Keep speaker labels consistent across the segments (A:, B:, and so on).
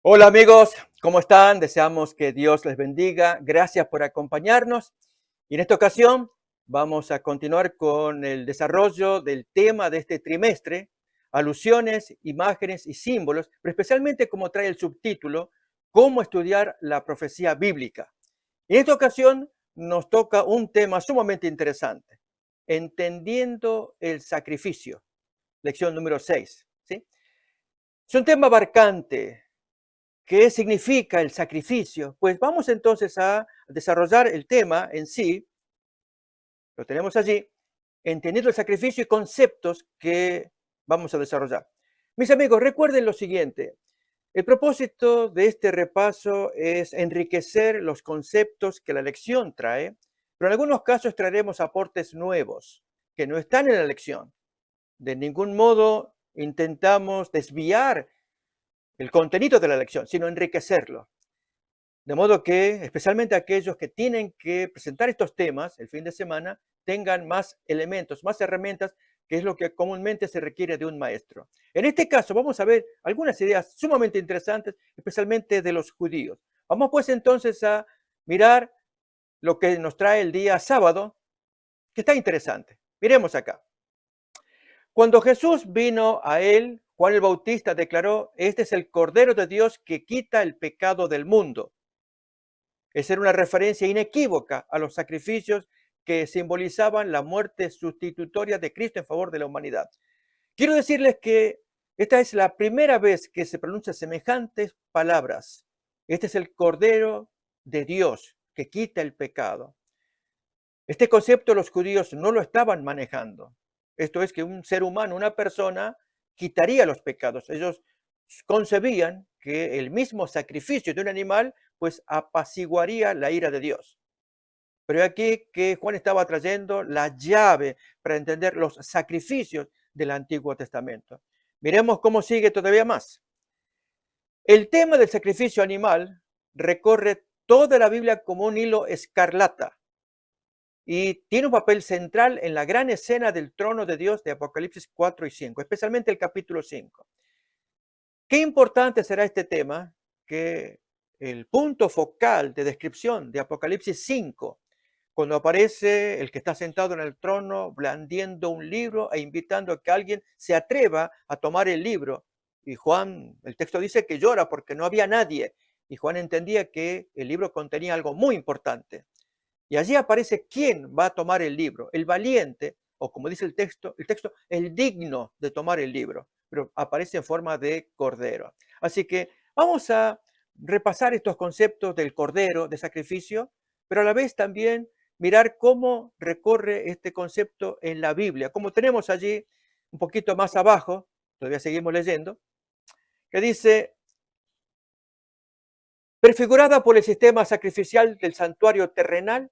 A: Hola amigos, ¿cómo están? Deseamos que Dios les bendiga. Gracias por acompañarnos. Y en esta ocasión vamos a continuar con el desarrollo del tema de este trimestre, alusiones, imágenes y símbolos, pero especialmente como trae el subtítulo, cómo estudiar la profecía bíblica. En esta ocasión nos toca un tema sumamente interesante, entendiendo el sacrificio, lección número 6. ¿Sí? Es un tema abarcante. ¿Qué significa el sacrificio? Pues vamos entonces a desarrollar el tema en sí, lo tenemos allí, entendiendo el sacrificio y conceptos que vamos a desarrollar. Mis amigos, recuerden lo siguiente, el propósito de este repaso es enriquecer los conceptos que la lección trae, pero en algunos casos traeremos aportes nuevos que no están en la lección. De ningún modo intentamos desviar el contenido de la lección, sino enriquecerlo. De modo que, especialmente aquellos que tienen que presentar estos temas el fin de semana, tengan más elementos, más herramientas, que es lo que comúnmente se requiere de un maestro. En este caso, vamos a ver algunas ideas sumamente interesantes, especialmente de los judíos. Vamos pues entonces a mirar lo que nos trae el día sábado, que está interesante. Miremos acá. Cuando Jesús vino a él, Juan el Bautista declaró, este es el Cordero de Dios que quita el pecado del mundo. Esa era una referencia inequívoca a los sacrificios que simbolizaban la muerte sustitutoria de Cristo en favor de la humanidad. Quiero decirles que esta es la primera vez que se pronuncian semejantes palabras. Este es el Cordero de Dios que quita el pecado. Este concepto los judíos no lo estaban manejando. Esto es que un ser humano, una persona, quitaría los pecados. Ellos concebían que el mismo sacrificio de un animal pues apaciguaría la ira de Dios. Pero aquí que Juan estaba trayendo la llave para entender los sacrificios del Antiguo Testamento. Miremos cómo sigue todavía más. El tema del sacrificio animal recorre toda la Biblia como un hilo escarlata y tiene un papel central en la gran escena del trono de Dios de Apocalipsis 4 y 5, especialmente el capítulo 5. Qué importante será este tema, que el punto focal de descripción de Apocalipsis 5, cuando aparece el que está sentado en el trono blandiendo un libro e invitando a que alguien se atreva a tomar el libro. Y Juan, el texto dice que llora porque no había nadie. Y Juan entendía que el libro contenía algo muy importante. Y allí aparece quién va a tomar el libro, el valiente, o como dice el texto, el digno de tomar el libro, pero aparece en forma de cordero. Así que vamos a repasar estos conceptos del cordero, de sacrificio, pero a la vez también mirar cómo recorre este concepto en la Biblia. Como tenemos allí un poquito más abajo, todavía seguimos leyendo, que dice, prefigurada por el sistema sacrificial del santuario terrenal,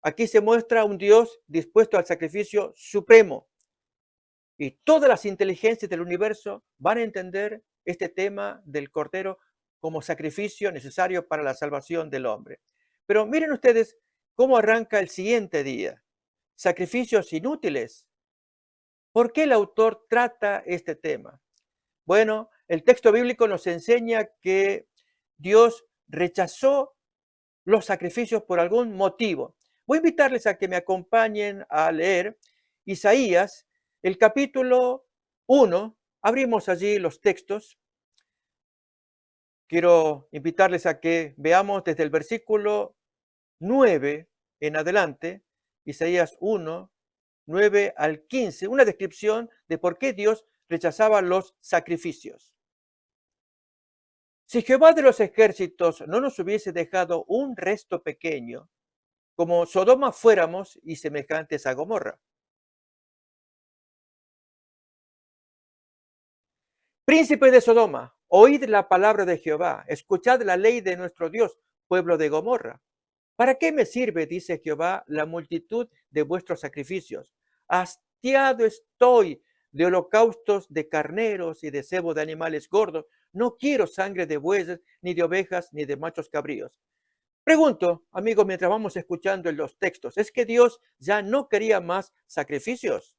A: aquí se muestra un Dios dispuesto al sacrificio supremo, y todas las inteligencias del universo van a entender este tema del Cordero como sacrificio necesario para la salvación del hombre. Pero miren ustedes cómo arranca el siguiente día. Sacrificios inútiles. ¿Por qué el autor trata este tema? Bueno, el texto bíblico nos enseña que Dios rechazó los sacrificios por algún motivo. Voy a invitarles a que me acompañen a leer Isaías, el capítulo 1. Abrimos allí los textos. Quiero invitarles a que veamos desde el versículo 9 en adelante, Isaías 1, 9 al 15, una descripción de por qué Dios rechazaba los sacrificios. Si Jehová de los ejércitos no nos hubiese dejado un resto pequeño, como Sodoma fuéramos y semejantes a Gomorra. Príncipes de Sodoma, oíd la palabra de Jehová, escuchad la ley de nuestro Dios, pueblo de Gomorra. ¿Para qué me sirve, dice Jehová, la multitud de vuestros sacrificios? Hastiado estoy de holocaustos de carneros y de cebo de animales gordos. No quiero sangre de bueyes, ni de ovejas, ni de machos cabríos. Pregunto, amigos, mientras vamos escuchando en los textos, ¿es que Dios ya no quería más sacrificios?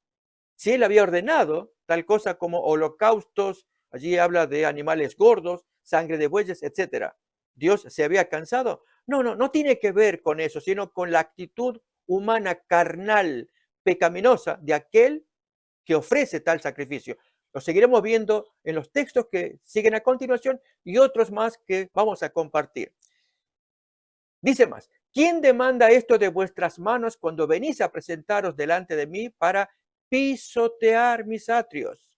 A: Si él había ordenado tal cosa como holocaustos, allí habla de animales gordos, sangre de bueyes, etcétera. ¿Dios se había cansado? No, no, no tiene que ver con eso, sino con la actitud humana carnal, pecaminosa de aquel que ofrece tal sacrificio. Lo seguiremos viendo en los textos que siguen a continuación y otros más que vamos a compartir. Dice más, ¿quién demanda esto de vuestras manos cuando venís a presentaros delante de mí para pisotear mis atrios?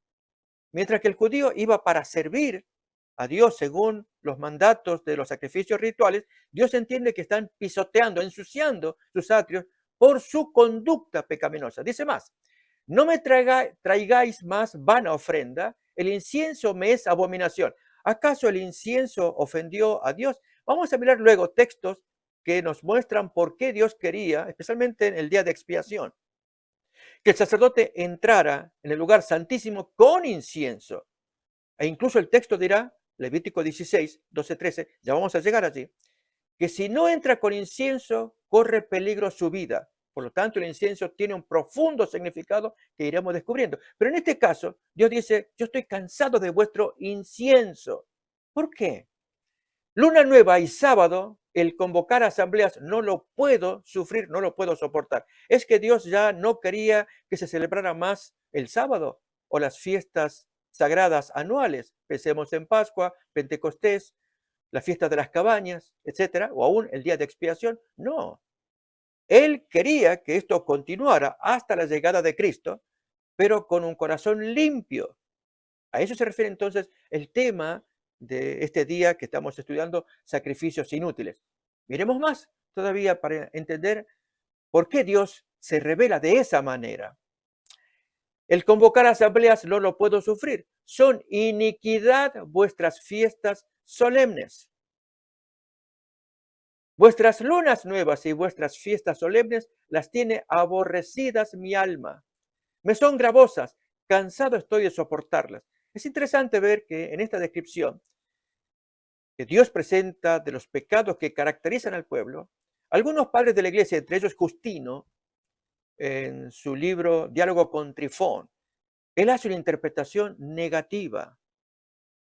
A: Mientras que el judío iba para servir a Dios según los mandatos de los sacrificios rituales, Dios entiende que están pisoteando, ensuciando sus atrios por su conducta pecaminosa. Dice más, no me traigáis más vana ofrenda, el incienso me es abominación. ¿Acaso el incienso ofendió a Dios? Vamos a mirar luego textos que nos muestran por qué Dios quería, especialmente en el día de expiación, que el sacerdote entrara en el lugar santísimo con incienso. E incluso el texto dirá, Levítico 16, 12, 13, ya vamos a llegar allí, que si no entra con incienso, corre peligro su vida. Por lo tanto, el incienso tiene un profundo significado que iremos descubriendo. Pero en este caso, Dios dice, yo estoy cansado de vuestro incienso. ¿Por qué? Luna nueva y sábado, el convocar asambleas no lo puedo sufrir, no lo puedo soportar. Es que Dios ya no quería que se celebrara más el sábado o las fiestas sagradas anuales. Pensemos en Pascua, Pentecostés, la fiesta de las cabañas, etcétera, o aún el día de expiación. No. Él quería que esto continuara hasta la llegada de Cristo, pero con un corazón limpio. A eso se refiere entonces el tema de este día que estamos estudiando, sacrificios inútiles. Miremos más todavía para entender por qué Dios se revela de esa manera. El convocar asambleas no lo puedo sufrir. Son iniquidad vuestras fiestas solemnes. Vuestras lunas nuevas y vuestras fiestas solemnes las tiene aborrecidas mi alma. Me son gravosas, cansado estoy de soportarlas. Es interesante ver que en esta descripción que Dios presenta de los pecados que caracterizan al pueblo, algunos padres de la iglesia, entre ellos Justino, en su libro Diálogo con Trifón, él hace una interpretación negativa,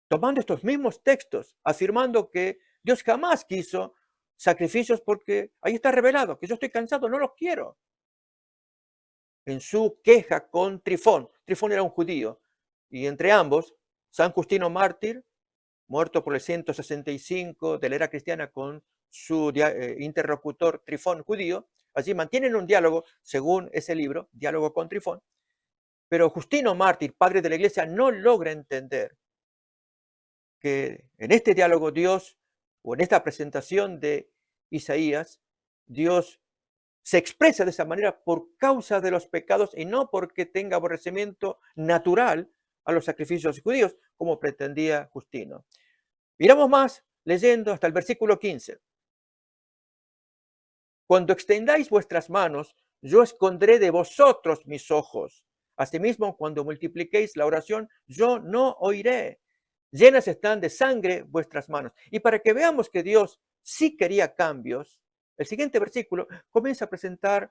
A: tomando estos mismos textos, afirmando que Dios jamás quiso sacrificios porque ahí está revelado, que yo estoy cansado, no los quiero. En su queja con Trifón, Trifón era un judío, y entre ambos, San Justino mártir, muerto por el 165 de la era cristiana con su interlocutor Trifón judío, allí mantienen un diálogo, según ese libro, Diálogo con Trifón, pero Justino mártir, padre de la iglesia, no logra entender que en este diálogo Dios, o en esta presentación de Isaías, Dios se expresa de esa manera por causa de los pecados y no porque tenga aborrecimiento natural a los sacrificios judíos, como pretendía Justino. Miramos más leyendo hasta el versículo 15. Cuando extendáis vuestras manos, yo esconderé de vosotros mis ojos. Asimismo, cuando multipliquéis la oración, yo no oiré. Llenas están de sangre vuestras manos. Y para que veamos que Dios sí quería cambios, el siguiente versículo comienza a presentarse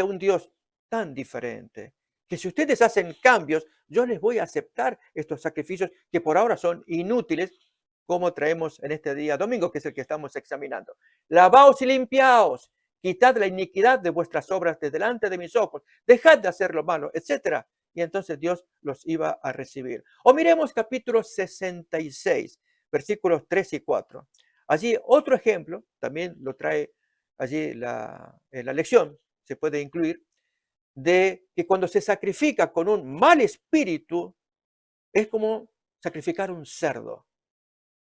A: a un Dios tan diferente, que si ustedes hacen cambios, yo les voy a aceptar estos sacrificios que por ahora son inútiles, como traemos en este día domingo, que es el que estamos examinando. Lavaos y limpiaos, quitad la iniquidad de vuestras obras de delante de mis ojos, dejad de hacer lo malo, etcétera. Y entonces Dios los iba a recibir. O miremos capítulo 66, versículos 3 y 4. Allí otro ejemplo, también lo trae allí la lección, se puede incluir, de que cuando se sacrifica con un mal espíritu, es como sacrificar un cerdo.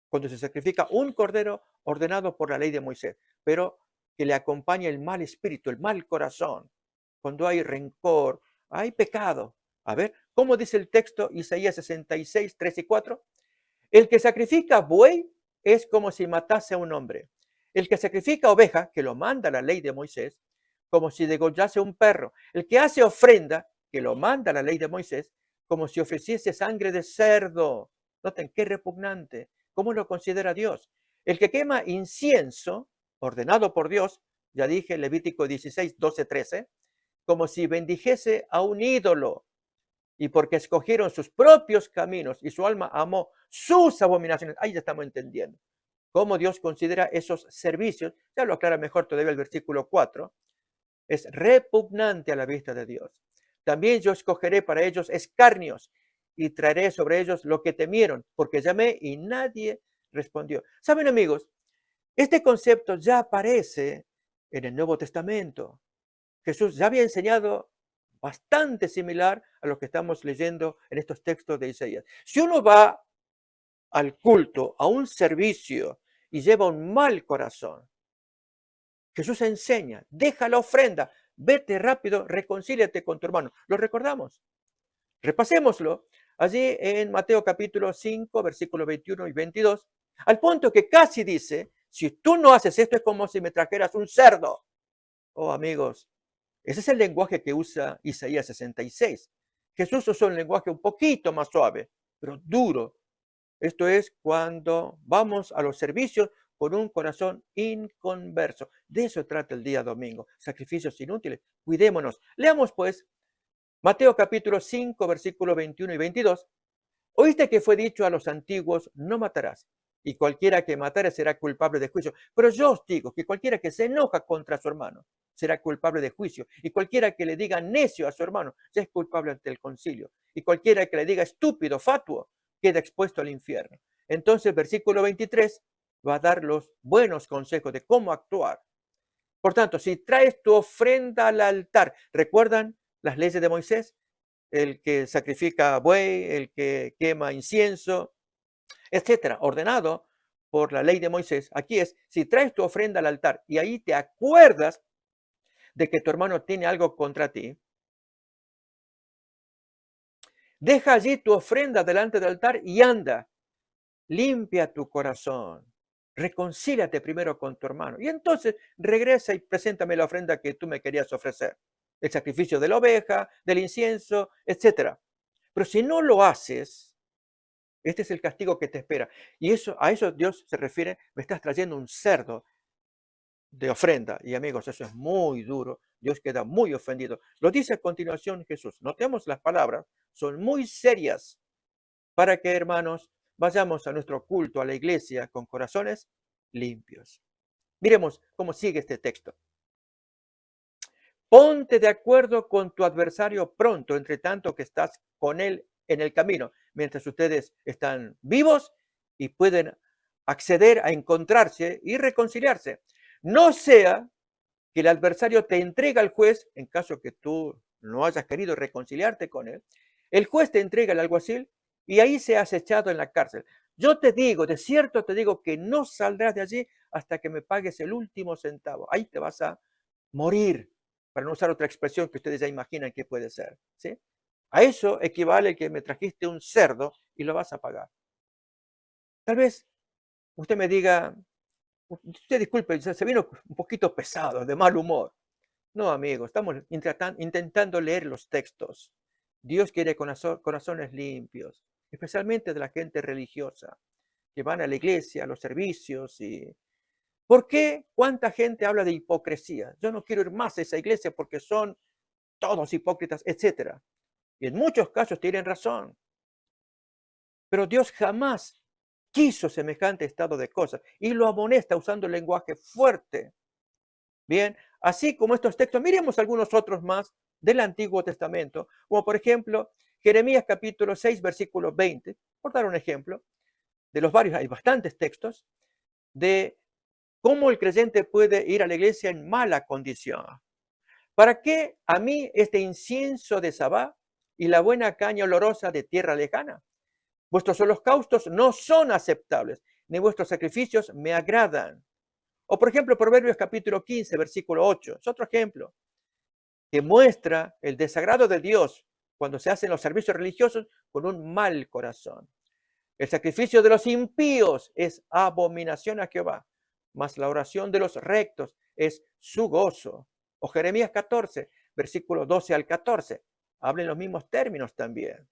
A: Cuando se sacrifica un cordero ordenado por la ley de Moisés, pero que le acompaña el mal espíritu, el mal corazón, cuando hay rencor, hay pecado. A ver, ¿cómo dice el texto Isaías 66, 3 y 4? El que sacrifica buey es como si matase a un hombre. El que sacrifica oveja, que lo manda la ley de Moisés, como si degollase un perro. El que hace ofrenda, que lo manda la ley de Moisés, como si ofreciese sangre de cerdo. Noten qué repugnante. ¿Cómo lo considera Dios? El que quema incienso, ordenado por Dios, ya dije Levítico 16, 12, 13, como si bendijese a un ídolo. y porque escogieron sus propios caminos y su alma amó sus abominaciones. Ahí ya estamos entendiendo cómo Dios considera esos servicios. Ya lo aclara mejor todavía el versículo 4. Es repugnante a la vista de Dios. También yo escogeré para ellos escarnios y traeré sobre ellos lo que temieron, porque llamé y nadie respondió. ¿Saben, amigos? Este concepto ya aparece en el Nuevo Testamento. Jesús ya había enseñado bastante similar a lo que estamos leyendo en estos textos de Isaías. Si uno va al culto, a un servicio y lleva un mal corazón, Jesús enseña, deja la ofrenda, vete rápido, reconcíliate con tu hermano. ¿Lo recordamos? Repasémoslo. Allí en Mateo capítulo 5, versículos 21 y 22, al punto que casi dice, si tú no haces esto es como si me trajeras un cerdo. Oh, amigos, ese es el lenguaje que usa Isaías 66. Jesús usó un lenguaje un poquito más suave, pero duro. Esto es cuando vamos a los servicios con un corazón inconverso. De eso trata el día domingo. Sacrificios inútiles. Cuidémonos. Leamos pues Mateo capítulo 5, versículos 21 y 22. Oíste que fue dicho a los antiguos, no matarás, y cualquiera que matare será culpable de juicio. Pero yo os digo que cualquiera que se enoja contra su hermano será culpable de juicio, y cualquiera que le diga necio a su hermano ya es culpable ante el concilio, y cualquiera que le diga estúpido, fatuo, queda expuesto al infierno. Entonces, versículo 23 va a dar los buenos consejos de cómo actuar. Por tanto, si traes tu ofrenda al altar, ¿recuerdan las leyes de Moisés? El que sacrifica buey, el que quema incienso, etcétera, ordenado por la ley de Moisés. Aquí es, si traes tu ofrenda al altar y ahí te acuerdas de que tu hermano tiene algo contra ti, deja allí tu ofrenda delante del altar y anda, limpia tu corazón, reconcíliate primero con tu hermano y entonces regresa y preséntame la ofrenda que tú me querías ofrecer, el sacrificio de la oveja, del incienso, etcétera. Pero si no lo haces, este es el castigo que te espera. Y eso, a eso Dios se refiere, me estás trayendo un cerdo de ofrenda. Y amigos, eso es muy duro. Dios queda muy ofendido. Lo dice a continuación Jesús. Notemos las palabras, son muy serias para que, hermanos, vayamos a nuestro culto, a la iglesia, con corazones limpios. Miremos cómo sigue este texto. Ponte de acuerdo con tu adversario pronto, entre tanto que estás con él en el camino, mientras ustedes están vivos y pueden acceder a encontrarse y reconciliarse. No sea que el adversario te entregue al juez, en caso que tú no hayas querido reconciliarte con él, el juez te entrega al alguacil y ahí seas echado en la cárcel. Yo te digo, de cierto te digo que no saldrás de allí hasta que me pagues el último centavo. Ahí te vas a morir, para no usar otra expresión que ustedes ya imaginan que puede ser, ¿sí? A eso equivale que me trajiste un cerdo y lo vas a pagar. Tal vez usted me diga, usted disculpe, se vino un poquito pesado, de mal humor. No, amigo, estamos intentando leer los textos. Dios quiere corazones limpios, especialmente de la gente religiosa, que van a la iglesia, a los servicios. ¿Por qué? ¿Cuánta gente habla de hipocresía? Yo no quiero ir más a esa iglesia porque son todos hipócritas, etcétera. Y en muchos casos tienen razón. Pero Dios jamás quiso semejante estado de cosas y lo amonesta usando lenguaje fuerte. Bien, así como estos textos, miremos algunos otros más del Antiguo Testamento, como por ejemplo Jeremías capítulo 6, versículo 20, por dar un ejemplo, de los varios, hay bastantes textos, de cómo el creyente puede ir a la iglesia en mala condición. ¿Para qué a mí este incienso de Sabá y la buena caña olorosa de tierra lejana? Vuestros holocaustos no son aceptables, ni vuestros sacrificios me agradan. O por ejemplo, Proverbios capítulo 15, versículo 8, es otro ejemplo que muestra el desagrado de Dios cuando se hacen los servicios religiosos con un mal corazón. El sacrificio de los impíos es abominación a Jehová, mas la oración de los rectos es su gozo. O Jeremías 14, versículo 12 al 14, hablen los mismos términos también.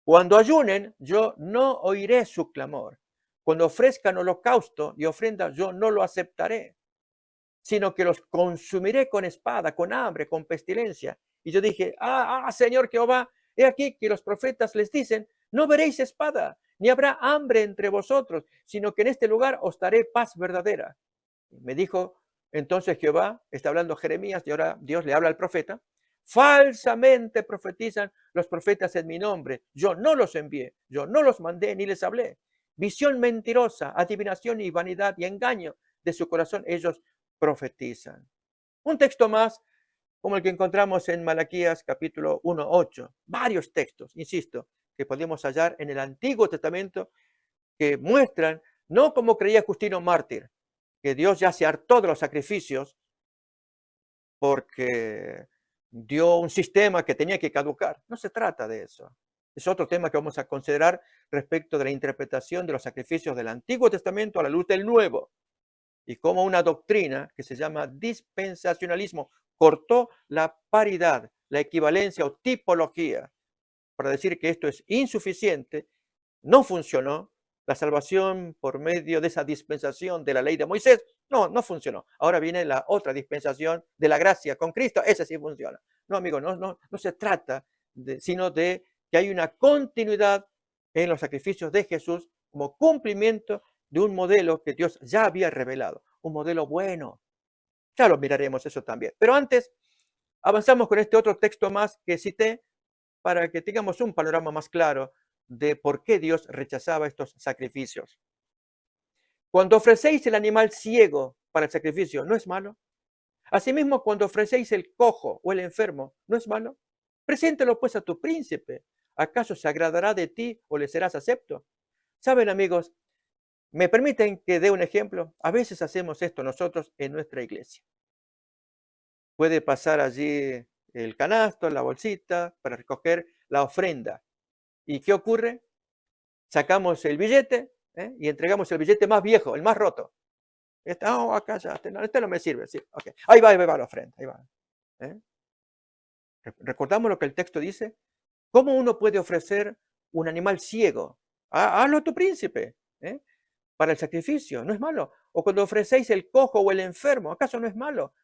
A: Cuando ayunen, yo no oiré su clamor. Cuando ofrezcan holocausto y ofrenda, yo no lo aceptaré, sino que los consumiré con espada, con hambre, con pestilencia. Y yo dije, Señor Jehová, He aquí que los profetas les dicen, no veréis espada, ni habrá hambre entre vosotros, sino que en este lugar os daré paz verdadera. Me dijo entonces Jehová, está hablando Jeremías y ahora Dios le habla al profeta, falsamente profetizan los profetas en mi nombre. Yo no los envié, yo no los mandé ni les hablé. Visión mentirosa, adivinación y vanidad y engaño de su corazón ellos profetizan. Un texto más como el que encontramos en Malaquías capítulo 1:8. Varios textos, insisto, que podemos hallar en el Antiguo Testamento que muestran no como creía Justino Mártir, que Dios ya se hartó de los sacrificios porque dio un sistema que tenía que caducar. No se trata de eso. Es otro tema que vamos a considerar respecto de la interpretación de los sacrificios del Antiguo Testamento a la luz del Nuevo y cómo una doctrina que se llama dispensacionalismo cortó la paridad, la equivalencia o tipología para decir que esto es insuficiente, no funcionó. La salvación por medio de esa dispensación de la ley de Moisés, no funcionó. Ahora viene la otra dispensación de la gracia con Cristo, esa sí funciona. No, amigo, no se trata sino de que hay una continuidad en los sacrificios de Jesús como cumplimiento de un modelo que Dios ya había revelado, un modelo bueno. Ya lo miraremos eso también. Pero antes, avanzamos con este otro texto más que cité para que tengamos un panorama más claro de por qué Dios rechazaba estos sacrificios. Cuando ofrecéis el animal ciego para el sacrificio, ¿no es malo? Asimismo, cuando ofrecéis el cojo o el enfermo, ¿no es malo? Preséntelo pues a tu príncipe. ¿Acaso se agradará de ti o le serás acepto? Saben, amigos, me permiten que dé un ejemplo. A veces hacemos esto nosotros en nuestra iglesia. Puede pasar allí el canasto, la bolsita para recoger la ofrenda. ¿Y qué ocurre? Sacamos el billete y entregamos el billete más viejo, el más roto. Acá ya, este no me sirve. Sí, okay. Ahí va la ofrenda. Ahí va. ¿eh? ¿Recordamos lo que el texto dice? ¿Cómo uno puede ofrecer un animal ciego? Hazlo a tu príncipe para el sacrificio, no es malo. O cuando ofrecéis el cojo o el enfermo, ¿acaso no es malo?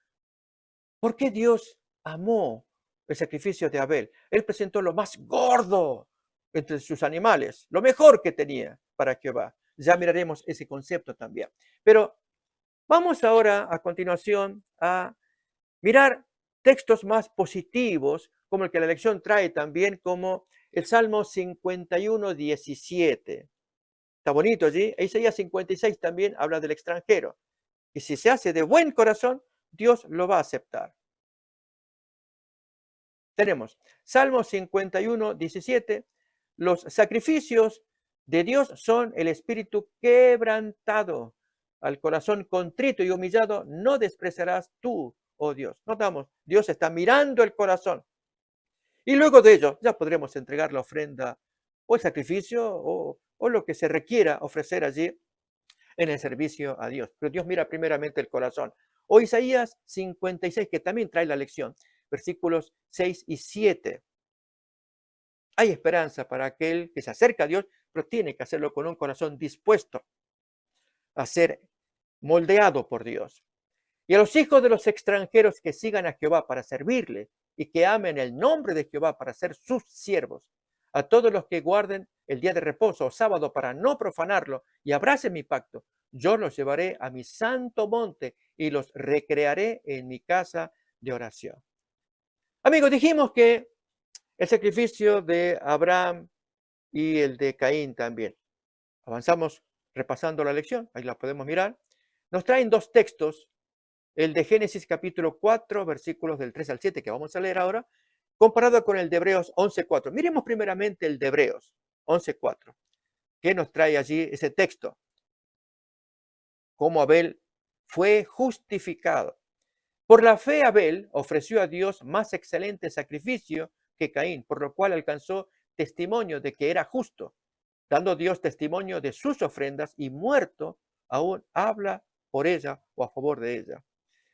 A: ¿Por qué Dios amó el sacrificio de Abel? Él presentó lo más gordo entre sus animales, lo mejor que tenía para Jehová. Ya miraremos ese concepto también. Pero vamos ahora a continuación a mirar textos más positivos, como el que la lección trae también, como el Salmo 51:17. Está bonito allí. Isaías 56 también habla del extranjero. Y si se hace de buen corazón, Dios lo va a aceptar. Tenemos Salmo 51:17. Los sacrificios de Dios son el espíritu quebrantado. Al corazón contrito y humillado no despreciarás tú, oh Dios. Notamos, Dios está mirando el corazón. Y luego de ello ya podremos entregar la ofrenda o el sacrificio o lo que se requiera ofrecer allí en el servicio a Dios. Pero Dios mira primeramente el corazón. O Isaías 56, que también trae la lección, versículos 6 y 7. Hay esperanza para aquel que se acerca a Dios, pero tiene que hacerlo con un corazón dispuesto a ser moldeado por Dios. Y a los hijos de los extranjeros que sigan a Jehová para servirle y que amen el nombre de Jehová para ser sus siervos. A todos los que guarden el día de reposo o sábado para no profanarlo y abracen mi pacto, yo los llevaré a mi santo monte y los recrearé en mi casa de oración. Amigos, dijimos que el sacrificio de Abraham y el de Caín también. Avanzamos repasando la lección, ahí la podemos mirar. Nos traen dos textos, el de Génesis capítulo 4, versículos del 3 al 7, que vamos a leer ahora, comparado con el de Hebreos 11:4. Miremos primeramente el de Hebreos 11:4, que nos trae allí ese texto. Cómo Abel fue justificado. Por la fe Abel ofreció a Dios más excelente sacrificio que Caín, por lo cual alcanzó testimonio de que era justo, dando Dios testimonio de sus ofrendas y muerto aún habla por ella o a favor de ella.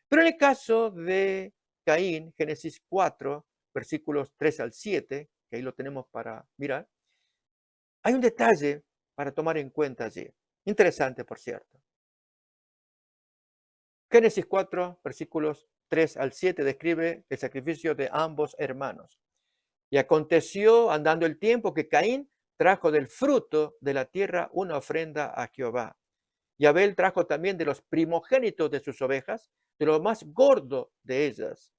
A: Pero en el caso de Caín, Génesis 4, versículos 3 al 7, que ahí lo tenemos para mirar, hay un detalle para tomar en cuenta allí. Interesante, por cierto. Génesis 4, versículos 3 al 7 describe el sacrificio de ambos hermanos. Y aconteció, andando el tiempo, que Caín trajo del fruto de la tierra una ofrenda a Jehová. Y Abel trajo también de los primogénitos de sus ovejas, de lo más gordo de ellas.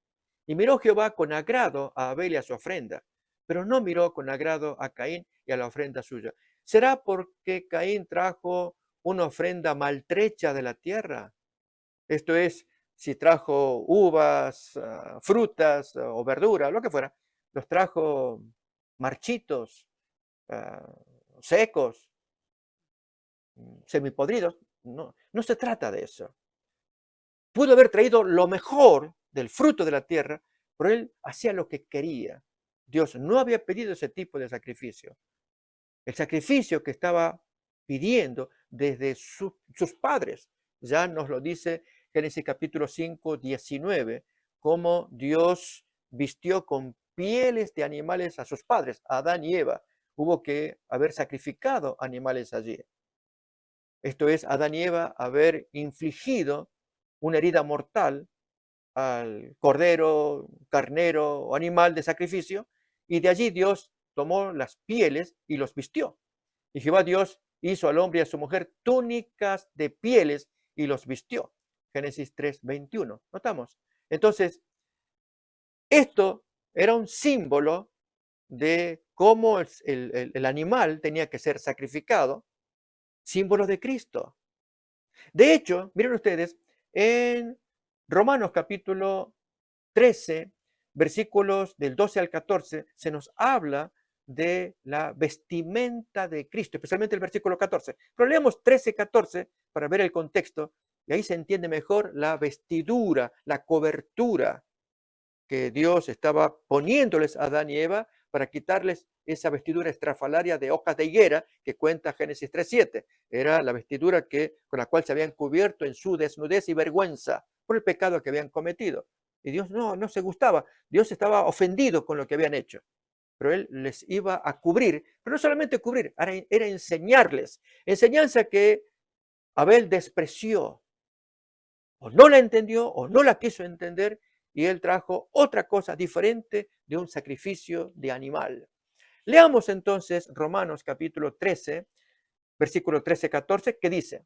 A: Y miró Jehová con agrado a Abel y a su ofrenda, pero no miró con agrado a Caín y a la ofrenda suya. ¿Será porque Caín trajo una ofrenda maltrecha de la tierra? Esto es, si trajo uvas, frutas o verduras, lo que fuera, los trajo marchitos, ah, secos, semipodridos. No, no se trata de eso. Pudo haber traído lo mejor del fruto de la tierra, pero él hacía lo que quería. Dios no había pedido ese tipo de sacrificio. El sacrificio que estaba pidiendo desde sus padres. Ya nos lo dice Génesis capítulo 5, 19, cómo Dios vistió con pieles de animales a sus padres, a Adán y Eva. Hubo que haber sacrificado animales allí. Esto es, Adán y Eva haber infligido una herida mortal al cordero, carnero o animal de sacrificio, y de allí Dios tomó las pieles y los vistió. Y Jehová Dios hizo al hombre y a su mujer túnicas de pieles y los vistió. Génesis 3:21. ¿Notamos? Entonces, esto era un símbolo de cómo el animal tenía que ser sacrificado, símbolo de Cristo. De hecho, miren ustedes, en Romanos capítulo 13, versículos del 12 al 14, se nos habla de la vestimenta de Cristo, especialmente el versículo 14. Pero leemos 13, 14 para ver el contexto y ahí se entiende mejor la vestidura, la cobertura que Dios estaba poniéndoles a Adán y Eva para quitarles esa vestidura estrafalaria de hojas de higuera que cuenta Génesis 3:7. Era la vestidura con la cual se habían cubierto en su desnudez y vergüenza por el pecado que habían cometido. Y Dios no se gustaba. Dios estaba ofendido con lo que habían hecho. Pero Él les iba a cubrir, pero no solamente cubrir, era enseñarles. Enseñanza que Abel despreció, o no la entendió, o no la quiso entender, y Él trajo otra cosa diferente de un sacrificio de animal. Leamos entonces Romanos capítulo 13, versículo 13-14, que dice: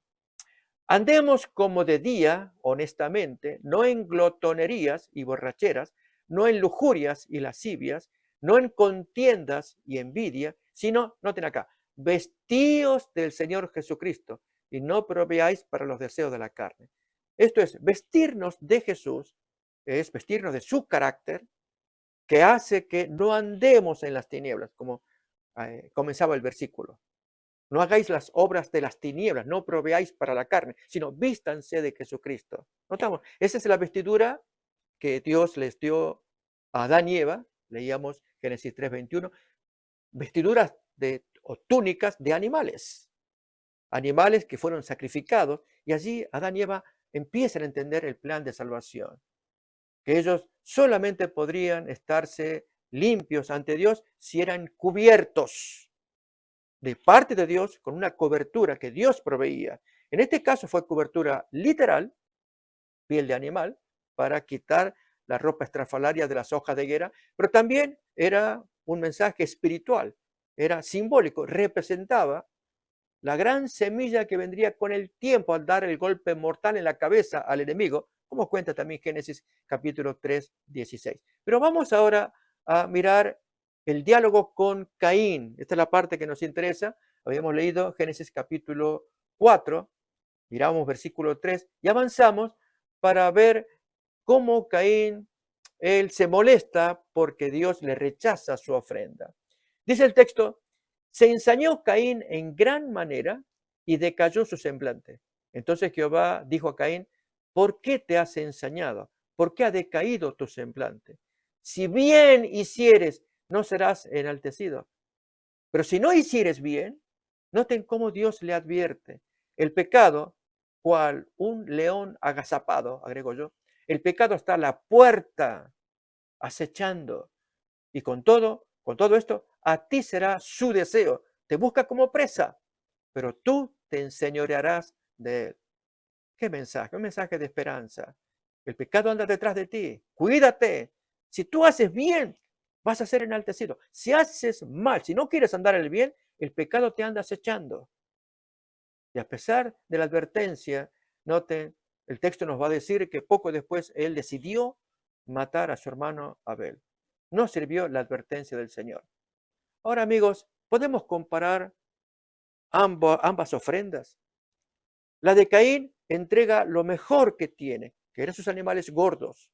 A: andemos como de día, honestamente, no en glotonerías y borracheras, no en lujurias y lascivias, no en contiendas y envidia, sino, noten acá, vestíos del Señor Jesucristo y no proveáis para los deseos de la carne. Esto es, vestirnos de Jesús, es vestirnos de su carácter, que hace que no andemos en las tinieblas, como comenzaba el versículo. No hagáis las obras de las tinieblas, no proveáis para la carne, sino vístanse de Jesucristo. Notamos, esa es la vestidura que Dios les dio a Adán y Eva, leíamos Génesis 3:21, vestiduras o túnicas de animales, animales que fueron sacrificados, y allí Adán y Eva empiezan a entender el plan de salvación, que ellos solamente podrían estarse limpios ante Dios si eran cubiertos de parte de Dios con una cobertura que Dios proveía. En este caso fue cobertura literal, piel de animal, para quitar la ropa estrafalaria de las hojas de higuera, pero también era un mensaje espiritual, era simbólico, representaba la gran semilla que vendría con el tiempo al dar el golpe mortal en la cabeza al enemigo, como cuenta también Génesis capítulo 3, 16. Pero vamos ahora a mirar el diálogo con Caín. Esta es la parte que nos interesa. Habíamos leído Génesis capítulo 4, miramos versículo 3 y avanzamos para ver cómo Caín, él se molesta porque Dios le rechaza su ofrenda. Dice el texto: se ensañó Caín en gran manera y decayó su semblante. Entonces Jehová dijo a Caín: ¿por qué te has ensañado? ¿Por qué ha decaído tu semblante? Si bien hicieres, no serás enaltecido. Pero si no hicieres bien, noten cómo Dios le advierte. El pecado, cual un león agazapado, agrego yo, el pecado está a la puerta, acechando. Y con todo esto, a ti será su deseo. Te busca como presa, pero tú te enseñorearás de él. ¿Qué mensaje? Un mensaje de esperanza. El pecado anda detrás de ti. Cuídate. Si tú haces bien, vas a ser enaltecido. Si haces mal, si no quieres andar en el bien, el pecado te anda acechando. Y a pesar de la advertencia, noten, el texto nos va a decir que poco después él decidió matar a su hermano Abel. No sirvió la advertencia del Señor. Ahora, amigos, podemos comparar ambas ofrendas. La de Caín entrega lo mejor que tiene, que eran sus animales gordos.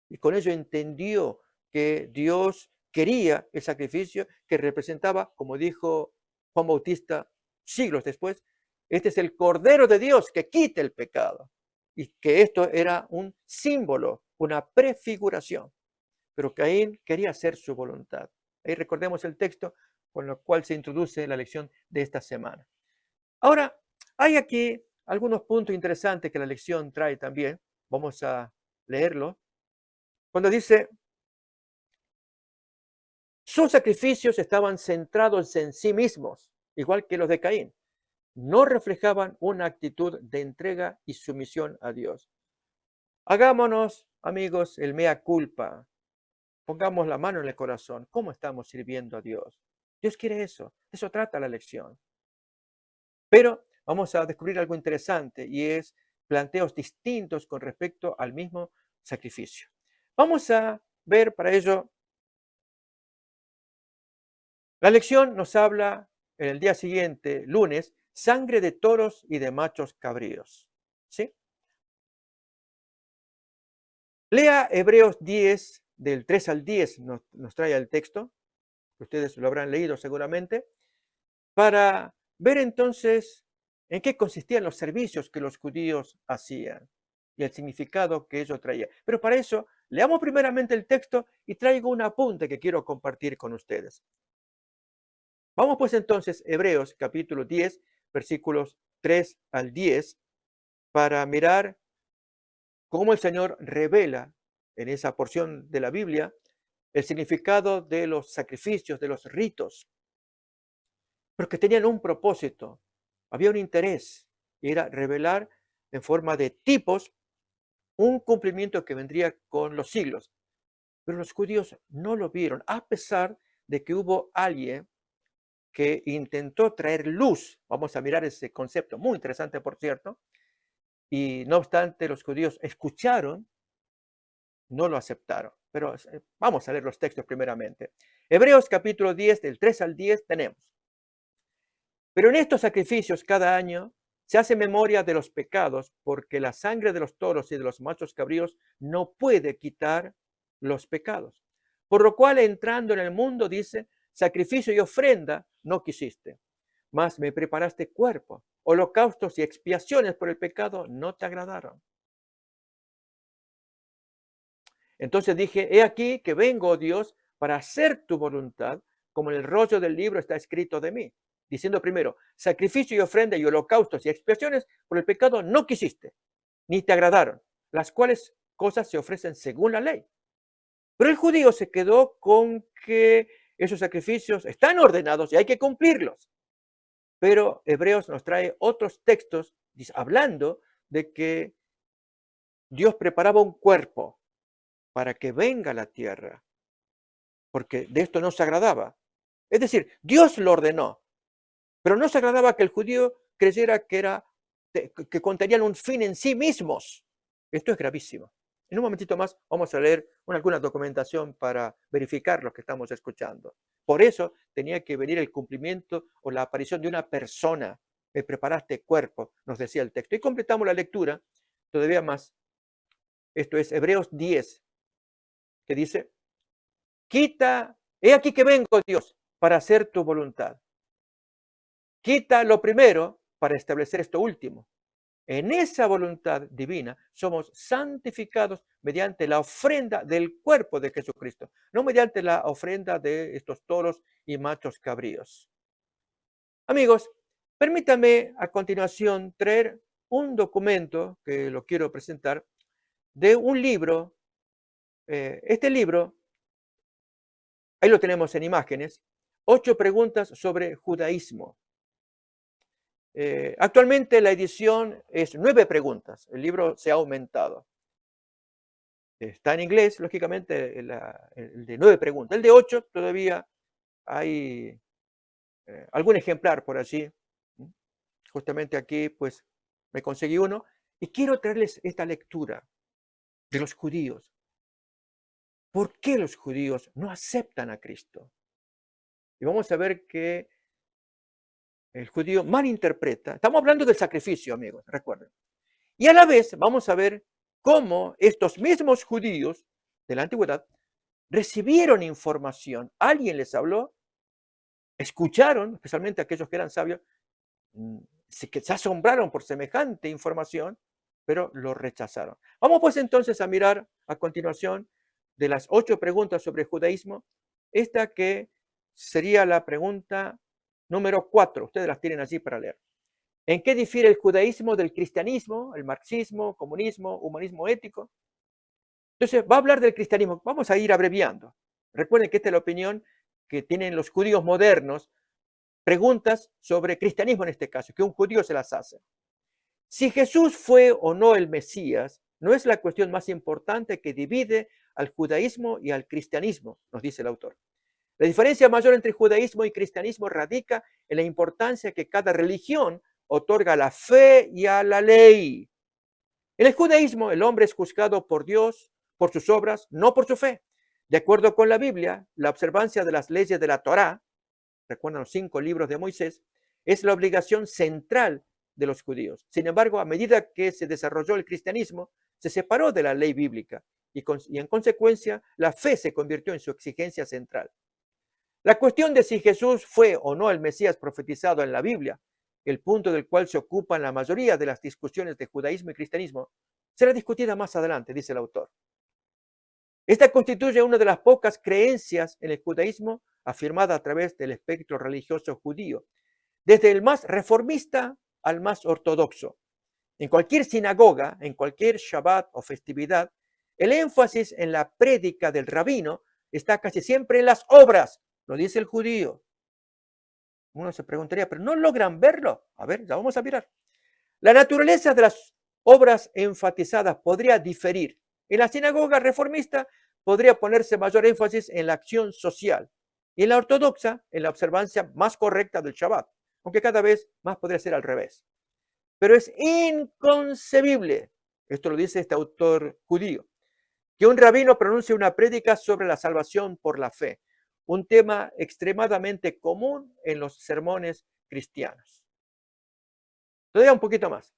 A: Y con ello entendió que Dios quería el sacrificio que representaba, como dijo Juan Bautista siglos después, este es el Cordero de Dios que quita el pecado. Y que esto era un símbolo, una prefiguración. Pero Caín quería hacer su voluntad. Ahí recordemos el texto con el cual se introduce la lección de esta semana. Ahora, hay aquí algunos puntos interesantes que la lección trae también. Vamos a leerlo. Cuando dice, sus sacrificios estaban centrados en sí mismos, igual que los de Caín. No reflejaban una actitud de entrega y sumisión a Dios. Hagámonos, amigos, el mea culpa. Pongamos la mano en el corazón. ¿Cómo estamos sirviendo a Dios? Dios quiere eso. Eso trata la lección. Pero vamos a descubrir algo interesante y es planteos distintos con respecto al mismo sacrificio. Vamos a ver para ello, la lección nos habla en el día siguiente, lunes, sangre de toros y de machos cabríos. ¿Sí? Lea Hebreos 10, del 3 al 10, nos trae el texto, que ustedes lo habrán leído seguramente, para ver entonces en qué consistían los servicios que los judíos hacían y el significado que ello traía. Pero para eso, leamos primeramente el texto y traigo un apunte que quiero compartir con ustedes. Vamos pues entonces, Hebreos capítulo 10, versículos 3 al 10, para mirar cómo el Señor revela en esa porción de la Biblia el significado de los sacrificios, de los ritos, pero que tenían un propósito, había un interés, y era revelar en forma de tipos un cumplimiento que vendría con los siglos. Pero los judíos no lo vieron, a pesar de que hubo alguien que intentó traer luz. Vamos a mirar ese concepto, muy interesante, por cierto. Y no obstante, los judíos escucharon, no lo aceptaron. Pero vamos a leer los textos primeramente. Hebreos capítulo 10, del 3 al 10 tenemos. Pero en estos sacrificios cada año se hace memoria de los pecados, porque la sangre de los toros y de los machos cabríos no puede quitar los pecados. Por lo cual, entrando en el mundo, dice, sacrificio y ofrenda no quisiste, mas me preparaste cuerpo. Holocaustos y expiaciones por el pecado no te agradaron. Entonces dije, he aquí que vengo, oh Dios, para hacer tu voluntad, como en el rollo del libro está escrito de mí. Diciendo primero, sacrificio y ofrenda y holocaustos y expiaciones por el pecado no quisiste, ni te agradaron, las cuales cosas se ofrecen según la ley. Pero el judío se quedó con que esos sacrificios están ordenados y hay que cumplirlos. Pero Hebreos nos trae otros textos hablando de que Dios preparaba un cuerpo para que venga a la tierra, porque de esto no se agradaba. Es decir, Dios lo ordenó, pero no se agradaba que el judío creyera que contenían un fin en sí mismos. Esto es gravísimo. En un momentito más vamos a leer alguna documentación para verificar lo que estamos escuchando. Por eso tenía que venir el cumplimiento o la aparición de una persona. Me preparaste cuerpo, nos decía el texto. Y completamos la lectura todavía más. Esto es Hebreos 10, que dice, quita, he aquí que vengo, Dios, para hacer tu voluntad. Quita lo primero para establecer esto último. En esa voluntad divina somos santificados mediante la ofrenda del cuerpo de Jesucristo, no mediante la ofrenda de estos toros y machos cabríos. Amigos, permítame a continuación traer un documento que lo quiero presentar de un libro. Este libro, ahí lo tenemos en imágenes, 8 preguntas sobre judaísmo. Actualmente la edición es 9 preguntas, el libro se ha aumentado. Está en inglés, lógicamente, el de 9 preguntas. El de 8 todavía hay algún ejemplar por allí. Justamente aquí, pues, me conseguí uno y quiero traerles esta lectura de los judíos. ¿Por qué los judíos no aceptan a Cristo? Y vamos a ver que el judío malinterpreta. Estamos hablando del sacrificio, amigos, recuerden. Y a la vez vamos a ver cómo estos mismos judíos de la antigüedad recibieron información. Alguien les habló, escucharon, especialmente aquellos que eran sabios, que se asombraron por semejante información, pero lo rechazaron. Vamos pues entonces a mirar a continuación de las 8 preguntas sobre el judaísmo, esta que sería la pregunta número 4. Ustedes las tienen allí para leer. ¿En qué difiere el judaísmo del cristianismo, el marxismo, comunismo, humanismo ético? Entonces, va a hablar del cristianismo. Vamos a ir abreviando. Recuerden que esta es la opinión que tienen los judíos modernos. Preguntas sobre cristianismo en este caso, que un judío se las hace. Si Jesús fue o no el Mesías, no es la cuestión más importante que divide al judaísmo y al cristianismo, nos dice el autor. La diferencia mayor entre judaísmo y cristianismo radica en la importancia que cada religión otorga a la fe y a la ley. En el judaísmo, el hombre es juzgado por Dios por sus obras, no por su fe. De acuerdo con la Biblia, la observancia de las leyes de la Torá, recuerdan los 5 libros de Moisés, es la obligación central de los judíos. Sin embargo, a medida que se desarrolló el cristianismo, se separó de la ley bíblica y en consecuencia la fe se convirtió en su exigencia central. La cuestión de si Jesús fue o no el Mesías profetizado en la Biblia, el punto del cual se ocupan la mayoría de las discusiones de judaísmo y cristianismo, será discutida más adelante, dice el autor. Esta constituye una de las pocas creencias en el judaísmo afirmada a través del espectro religioso judío, desde el más reformista al más ortodoxo. En cualquier sinagoga, en cualquier Shabbat o festividad, el énfasis en la prédica del rabino está casi siempre en las obras, lo dice el judío. Uno se preguntaría, ¿pero no logran verlo? A ver, ya vamos a mirar. La naturaleza de las obras enfatizadas podría diferir. En la sinagoga reformista podría ponerse mayor énfasis en la acción social y en la ortodoxa en la observancia más correcta del Shabbat, aunque cada vez más podría ser al revés. Pero es inconcebible, esto lo dice este autor judío, que un rabino pronuncie una prédica sobre la salvación por la fe, un tema extremadamente común en los sermones cristianos. Todavía un poquito más.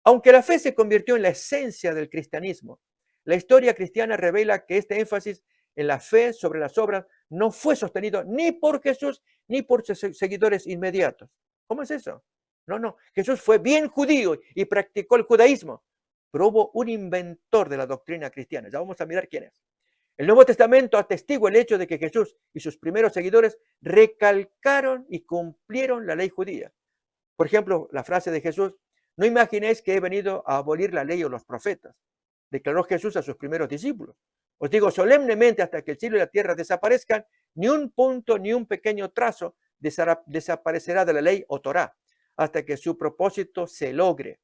A: Aunque la fe se convirtió en la esencia del cristianismo, la historia cristiana revela que este énfasis en la fe sobre las obras no fue sostenido ni por Jesús ni por sus seguidores inmediatos. ¿Cómo es eso? No. Jesús fue bien judío y practicó el judaísmo, pero hubo un inventor de la doctrina cristiana. Ya vamos a mirar quién es. El Nuevo Testamento atestigua el hecho de que Jesús y sus primeros seguidores recalcaron y cumplieron la ley judía. Por ejemplo, la frase de Jesús: no imaginéis que he venido a abolir la ley o los profetas, declaró Jesús a sus primeros discípulos. Os digo solemnemente, hasta que el cielo y la tierra desaparezcan, ni un punto ni un pequeño trazo desaparecerá de la ley o Torá, hasta que su propósito se logre.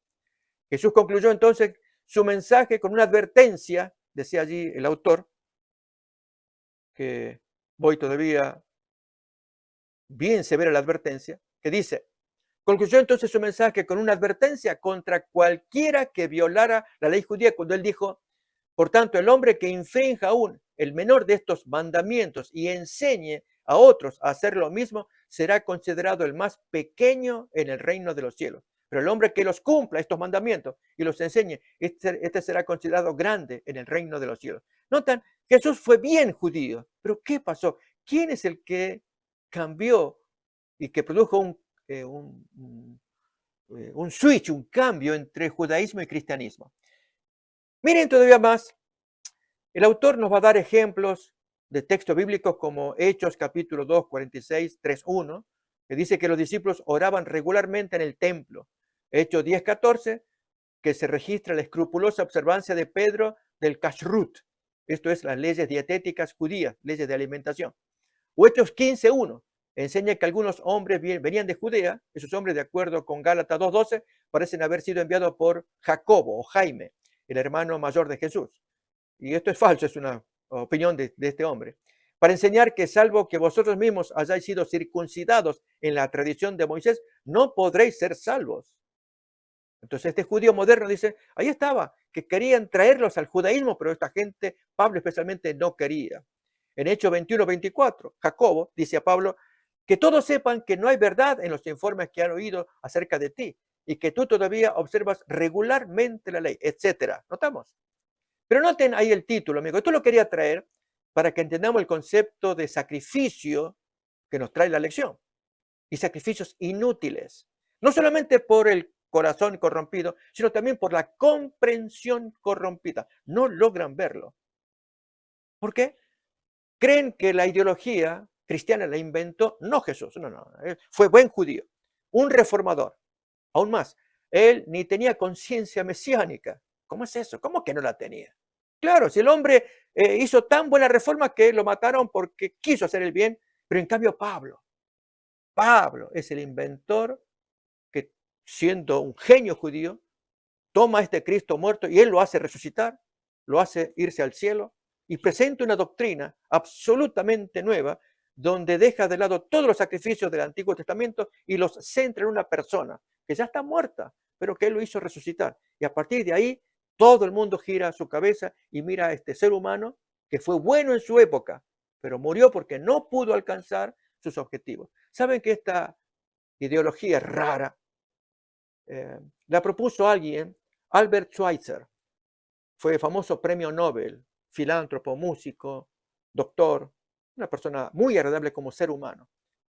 A: Jesús concluyó entonces su mensaje con una advertencia, decía allí el autor, que voy todavía bien severa la advertencia, que dice: concluyó entonces su mensaje con una advertencia contra cualquiera que violara la ley judía, cuando él dijo: por tanto, el hombre que infrinja aún el menor de estos mandamientos y enseñe a otros a hacer lo mismo, será considerado el más pequeño en el reino de los cielos. Pero el hombre que los cumpla, estos mandamientos, y los enseñe, este será considerado grande en el reino de los cielos. Notan, Jesús fue bien judío, pero ¿qué pasó? ¿Quién es el que cambió y que produjo un switch, un cambio entre judaísmo y cristianismo? Miren todavía más, el autor nos va a dar ejemplos de textos bíblicos como Hechos capítulo 2, 46, 3, 1, que dice que los discípulos oraban regularmente en el templo. Hechos 10, 14, que se registra la escrupulosa observancia de Pedro del kashrut, esto es las leyes dietéticas judías, leyes de alimentación. O Hechos 15, 1, enseña que algunos hombres venían de Judea. Esos hombres, de acuerdo con Gálatas 2:12, parecen haber sido enviados por Jacobo o Jaime, el hermano mayor de Jesús. y esto es falso, es una opinión de este hombre, para enseñar que salvo que vosotros mismos hayáis sido circuncidados en la tradición de Moisés, no podréis ser salvos. Entonces este judío moderno dice, ahí estaba, que querían traerlos al judaísmo, pero esta gente, Pablo especialmente, no quería. En Hechos 21-24, Jacobo dice a Pablo, que todos sepan que no hay verdad en los informes que han oído acerca de ti y que tú todavía observas regularmente la ley, etcétera. ¿Notamos? Pero noten ahí el título, amigo. Esto lo quería traer para que entendamos el concepto de sacrificio que nos trae la lección. Y sacrificios inútiles. No solamente por el corazón corrompido, sino también por la comprensión corrompida. No logran verlo. ¿Por qué? Creen que la ideología cristiana la inventó, no Jesús, no. Él fue buen judío, un reformador. Aún más, él ni tenía conciencia mesiánica. ¿Cómo es eso? ¿Cómo que no la tenía? Claro, si el hombre hizo tan buena reforma que lo mataron porque quiso hacer el bien, pero en cambio Pablo es el inventor que, siendo un genio judío, toma a este Cristo muerto y él lo hace resucitar, lo hace irse al cielo y presenta una doctrina absolutamente nueva donde deja de lado todos los sacrificios del Antiguo Testamento y los centra en una persona que ya está muerta, pero que él lo hizo resucitar. Y a partir de ahí, todo el mundo gira su cabeza y mira a este ser humano que fue bueno en su época, pero murió porque no pudo alcanzar sus objetivos. ¿Saben que esta ideología rara la propuso alguien, Albert Schweitzer? Fue famoso premio Nobel, filántropo, músico, doctor, una persona muy agradable como ser humano.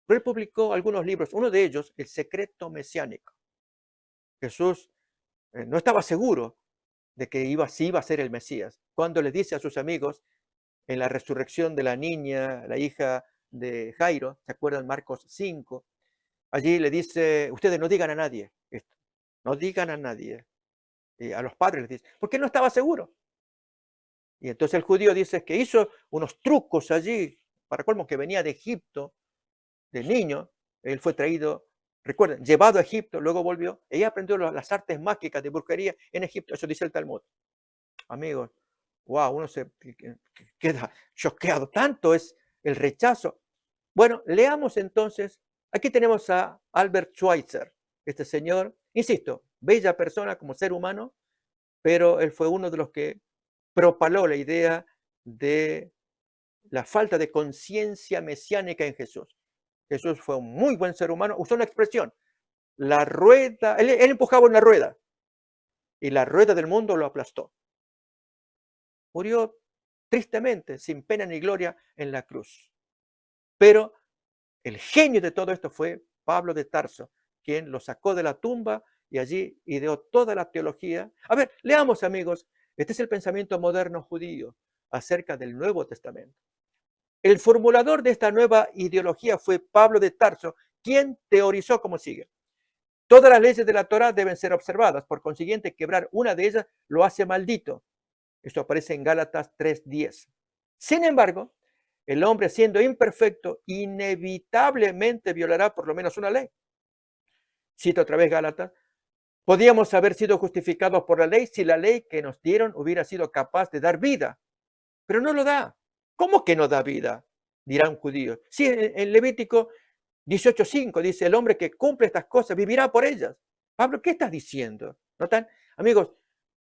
A: Pero él publicó algunos libros, uno de ellos, El secreto mesiánico. Jesús no estaba seguro de que si iba a ser el Mesías. Cuando le dice a sus amigos en la resurrección de la niña, la hija de Jairo, ¿se acuerdan? Marcos 5, allí le dice, ustedes no digan a nadie esto, no digan a nadie. Y a los padres les dice, porque no estaba seguro. Y entonces el judío dice que hizo unos trucos allí, para colmo que venía de Egipto, de niño, él fue traído, recuerden, llevado a Egipto, luego volvió, ella aprendió las artes mágicas de brujería en Egipto, eso dice el Talmud. Amigos, wow, uno se queda choqueado, tanto es el rechazo. Bueno, leamos entonces, aquí tenemos a Albert Schweitzer, este señor, insisto, bella persona como ser humano, pero él fue uno de los que propaló la idea de la falta de conciencia mesiánica en Jesús. Jesús fue un muy buen ser humano, usó una expresión, la rueda, él empujaba una rueda y la rueda del mundo lo aplastó. Murió tristemente, sin pena ni gloria, en la cruz. Pero el genio de todo esto fue Pablo de Tarso, quien lo sacó de la tumba y allí ideó toda la teología. A ver, leamos, amigos, este es el pensamiento moderno judío acerca del Nuevo Testamento. El formulador de esta nueva ideología fue Pablo de Tarso, quien teorizó como sigue. Todas las leyes de la Torá deben ser observadas, por consiguiente, quebrar una de ellas lo hace maldito. Esto aparece en Gálatas 3:10. Sin embargo, el hombre, siendo imperfecto, inevitablemente violará por lo menos una ley. Cito otra vez Gálatas. Podíamos haber sido justificados por la ley si la ley que nos dieron hubiera sido capaz de dar vida, pero no lo da. ¿Cómo que no da vida? Dirá un judío. Sí, en Levítico 18:5 dice, el hombre que cumple estas cosas vivirá por ellas. Pablo, ¿qué estás diciendo? ¿Notan? Amigos,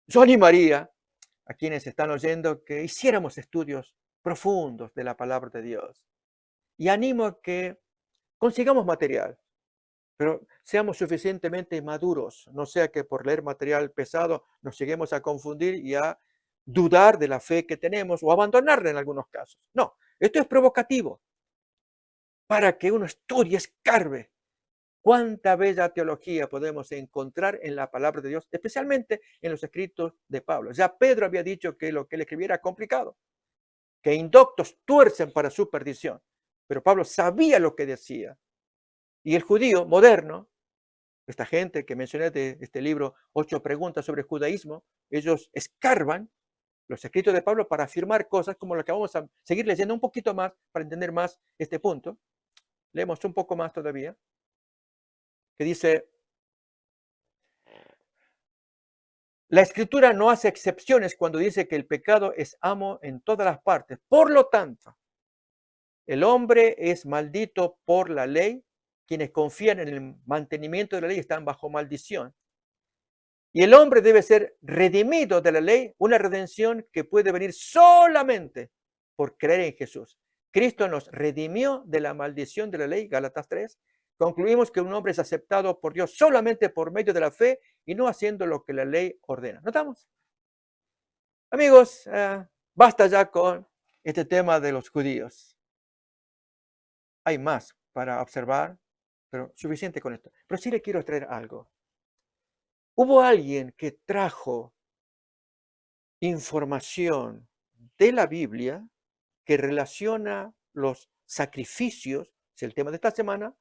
A: yo animaría a quienes están oyendo que hiciéramos estudios profundos de la palabra de Dios. Y animo a que consigamos material, pero seamos suficientemente maduros, no sea que por leer material pesado nos lleguemos a confundir y a dudar de la fe que tenemos o abandonarla en algunos casos. No, esto es provocativo para que uno estudie, escarbe. Cuánta bella teología podemos encontrar en la palabra de Dios, especialmente en los escritos de Pablo. Ya Pedro había dicho que lo que él escribiera era complicado, que indoctos tuercen para su perdición, pero Pablo sabía lo que decía. Y el judío moderno, esta gente que mencioné de este libro, 8 preguntas sobre el judaísmo, ellos escarban los escritos de Pablo para afirmar cosas como lo que vamos a seguir leyendo un poquito más para entender más este punto. Leemos un poco más todavía, que dice, La Escritura no hace excepciones cuando dice que el pecado es amo en todas las partes. Por lo tanto, el hombre es maldito por la ley. Quienes confían en el mantenimiento de la ley están bajo maldición. Y el hombre debe ser redimido de la ley, una redención que puede venir solamente por creer en Jesús. Cristo nos redimió de la maldición de la ley, Gálatas 3. Concluimos que un hombre es aceptado por Dios solamente por medio de la fe y no haciendo lo que la ley ordena. ¿Notamos? Amigos, basta ya con este tema de los judíos. Hay más para observar, pero suficiente con esto. Pero sí le quiero traer algo. Hubo alguien que trajo información de la Biblia que relaciona los sacrificios, es el tema de esta semana,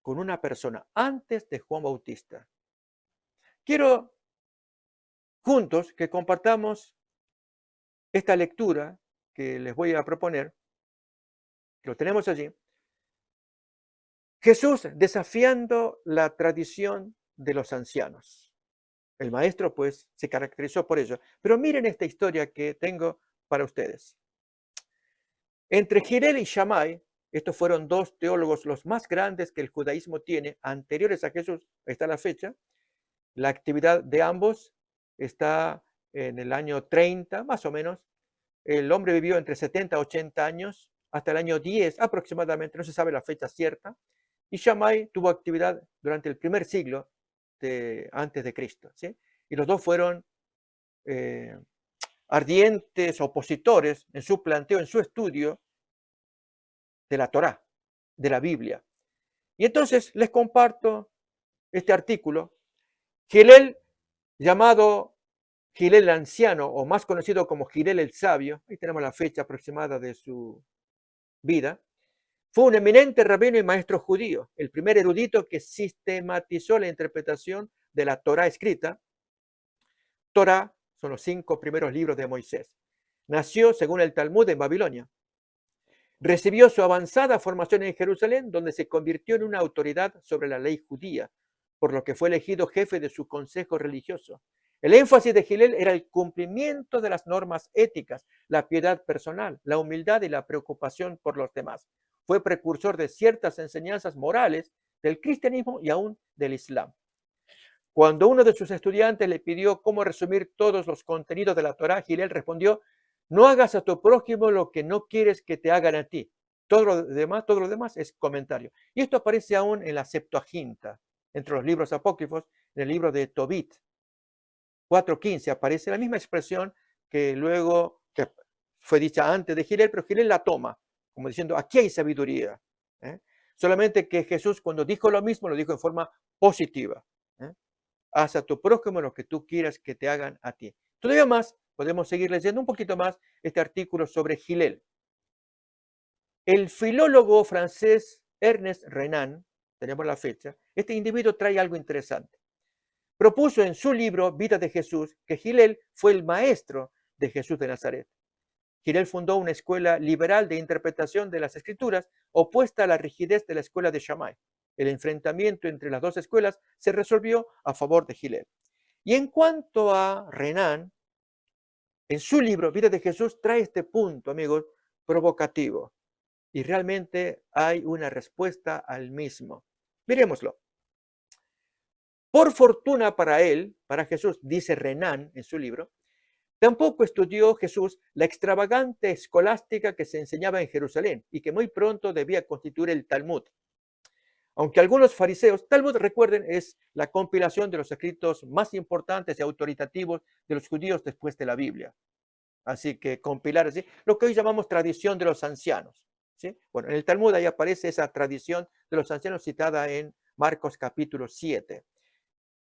A: con una persona antes de Juan Bautista. Quiero juntos que compartamos esta lectura que les voy a proponer, que lo tenemos allí. Jesús desafiando la tradición de los ancianos. El maestro, pues, se caracterizó por ello. Pero miren esta historia que tengo para ustedes. Entre Hillel y Shammai, estos fueron dos teólogos los más grandes que el judaísmo tiene, anteriores a Jesús, ahí está la fecha. La actividad de ambos está en el año 30, más o menos. El hombre vivió entre 70 a 80 años, hasta el año 10 aproximadamente, no se sabe la fecha cierta. Y Shammai tuvo actividad durante el primer siglo antes de Cristo, ¿sí? Y los dos fueron ardientes opositores en su planteo, en su estudio de la Torá, de la Biblia. Y entonces les comparto este artículo. Hillel, llamado Hillel el Anciano, o más conocido como Hillel el Sabio, ahí tenemos la fecha aproximada de su vida, fue un eminente rabino y maestro judío, el primer erudito que sistematizó la interpretación de la Torá escrita. Torá son los 5 primeros libros de Moisés. Nació, según el Talmud, en Babilonia. Recibió su avanzada formación en Jerusalén, donde se convirtió en una autoridad sobre la ley judía, por lo que fue elegido jefe de su consejo religioso. El énfasis de Hillel era el cumplimiento de las normas éticas, la piedad personal, la humildad y la preocupación por los demás. Fue precursor de ciertas enseñanzas morales del cristianismo y aún del islam. Cuando uno de sus estudiantes le pidió cómo resumir todos los contenidos de la Torá, Hillel respondió: no hagas a tu prójimo lo que no quieres que te hagan a ti. Todo lo demás es comentario. Y esto aparece aún en la Septuaginta, entre los libros apócrifos, en el libro de Tobit. 4.15 aparece la misma expresión que luego que fue dicha antes de Hillel, pero Hillel la toma, como diciendo, aquí hay sabiduría. Solamente que Jesús, cuando dijo lo mismo, lo dijo en forma positiva. Haz a tu prójimo lo que tú quieras que te hagan a ti. Todavía más, podemos seguir leyendo un poquito más este artículo sobre Hillel. El filólogo francés Ernest Renan, tenemos la fecha, este individuo trae algo interesante. Propuso en su libro Vida de Jesús que Hillel fue el maestro de Jesús de Nazaret. Hillel fundó una escuela liberal de interpretación de las Escrituras opuesta a la rigidez de la escuela de Shammai. El enfrentamiento entre las dos escuelas se resolvió a favor de Hillel. Y en cuanto a Renan, en su libro Vida de Jesús trae este punto, amigos, provocativo. Y realmente hay una respuesta al mismo. Miremoslo. Por fortuna para él, para Jesús, dice Renan en su libro, tampoco estudió Jesús la extravagante escolástica que se enseñaba en Jerusalén y que muy pronto debía constituir el Talmud. Aunque algunos fariseos, Talmud, recuerden, es la compilación de los escritos más importantes y autoritativos de los judíos después de la Biblia. Así que compilar así, lo que hoy llamamos tradición de los ancianos. ¿Sí? Bueno, en el Talmud ahí aparece esa tradición de los ancianos citada en Marcos capítulo 7.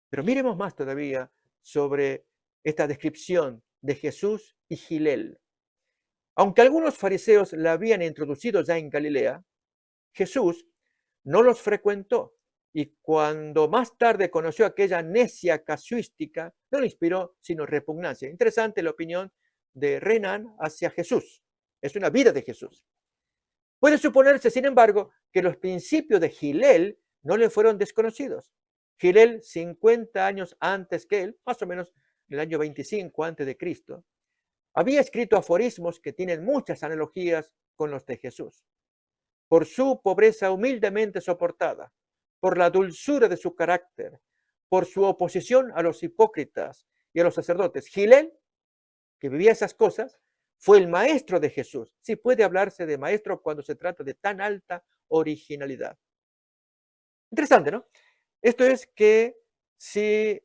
A: Pero miremos más todavía sobre esta descripción de Jesús y Hillel. Aunque algunos fariseos la habían introducido ya en Galilea, Jesús no los frecuentó y cuando más tarde conoció aquella necia casuística, no le inspiró sino repugnancia. Interesante la opinión de Renan hacia Jesús. Es una vida de Jesús. Puede suponerse, sin embargo, que los principios de Hillel no le fueron desconocidos. Hillel, 50 años antes que él, más o menos en el año 25 antes de Cristo, había escrito aforismos que tienen muchas analogías con los de Jesús. Por su pobreza humildemente soportada, por la dulzura de su carácter, por su oposición a los hipócritas y a los sacerdotes. Gilel, que vivía esas cosas, fue el maestro de Jesús. Sí puede hablarse de maestro cuando se trata de tan alta originalidad. Interesante, ¿no? Esto es que si,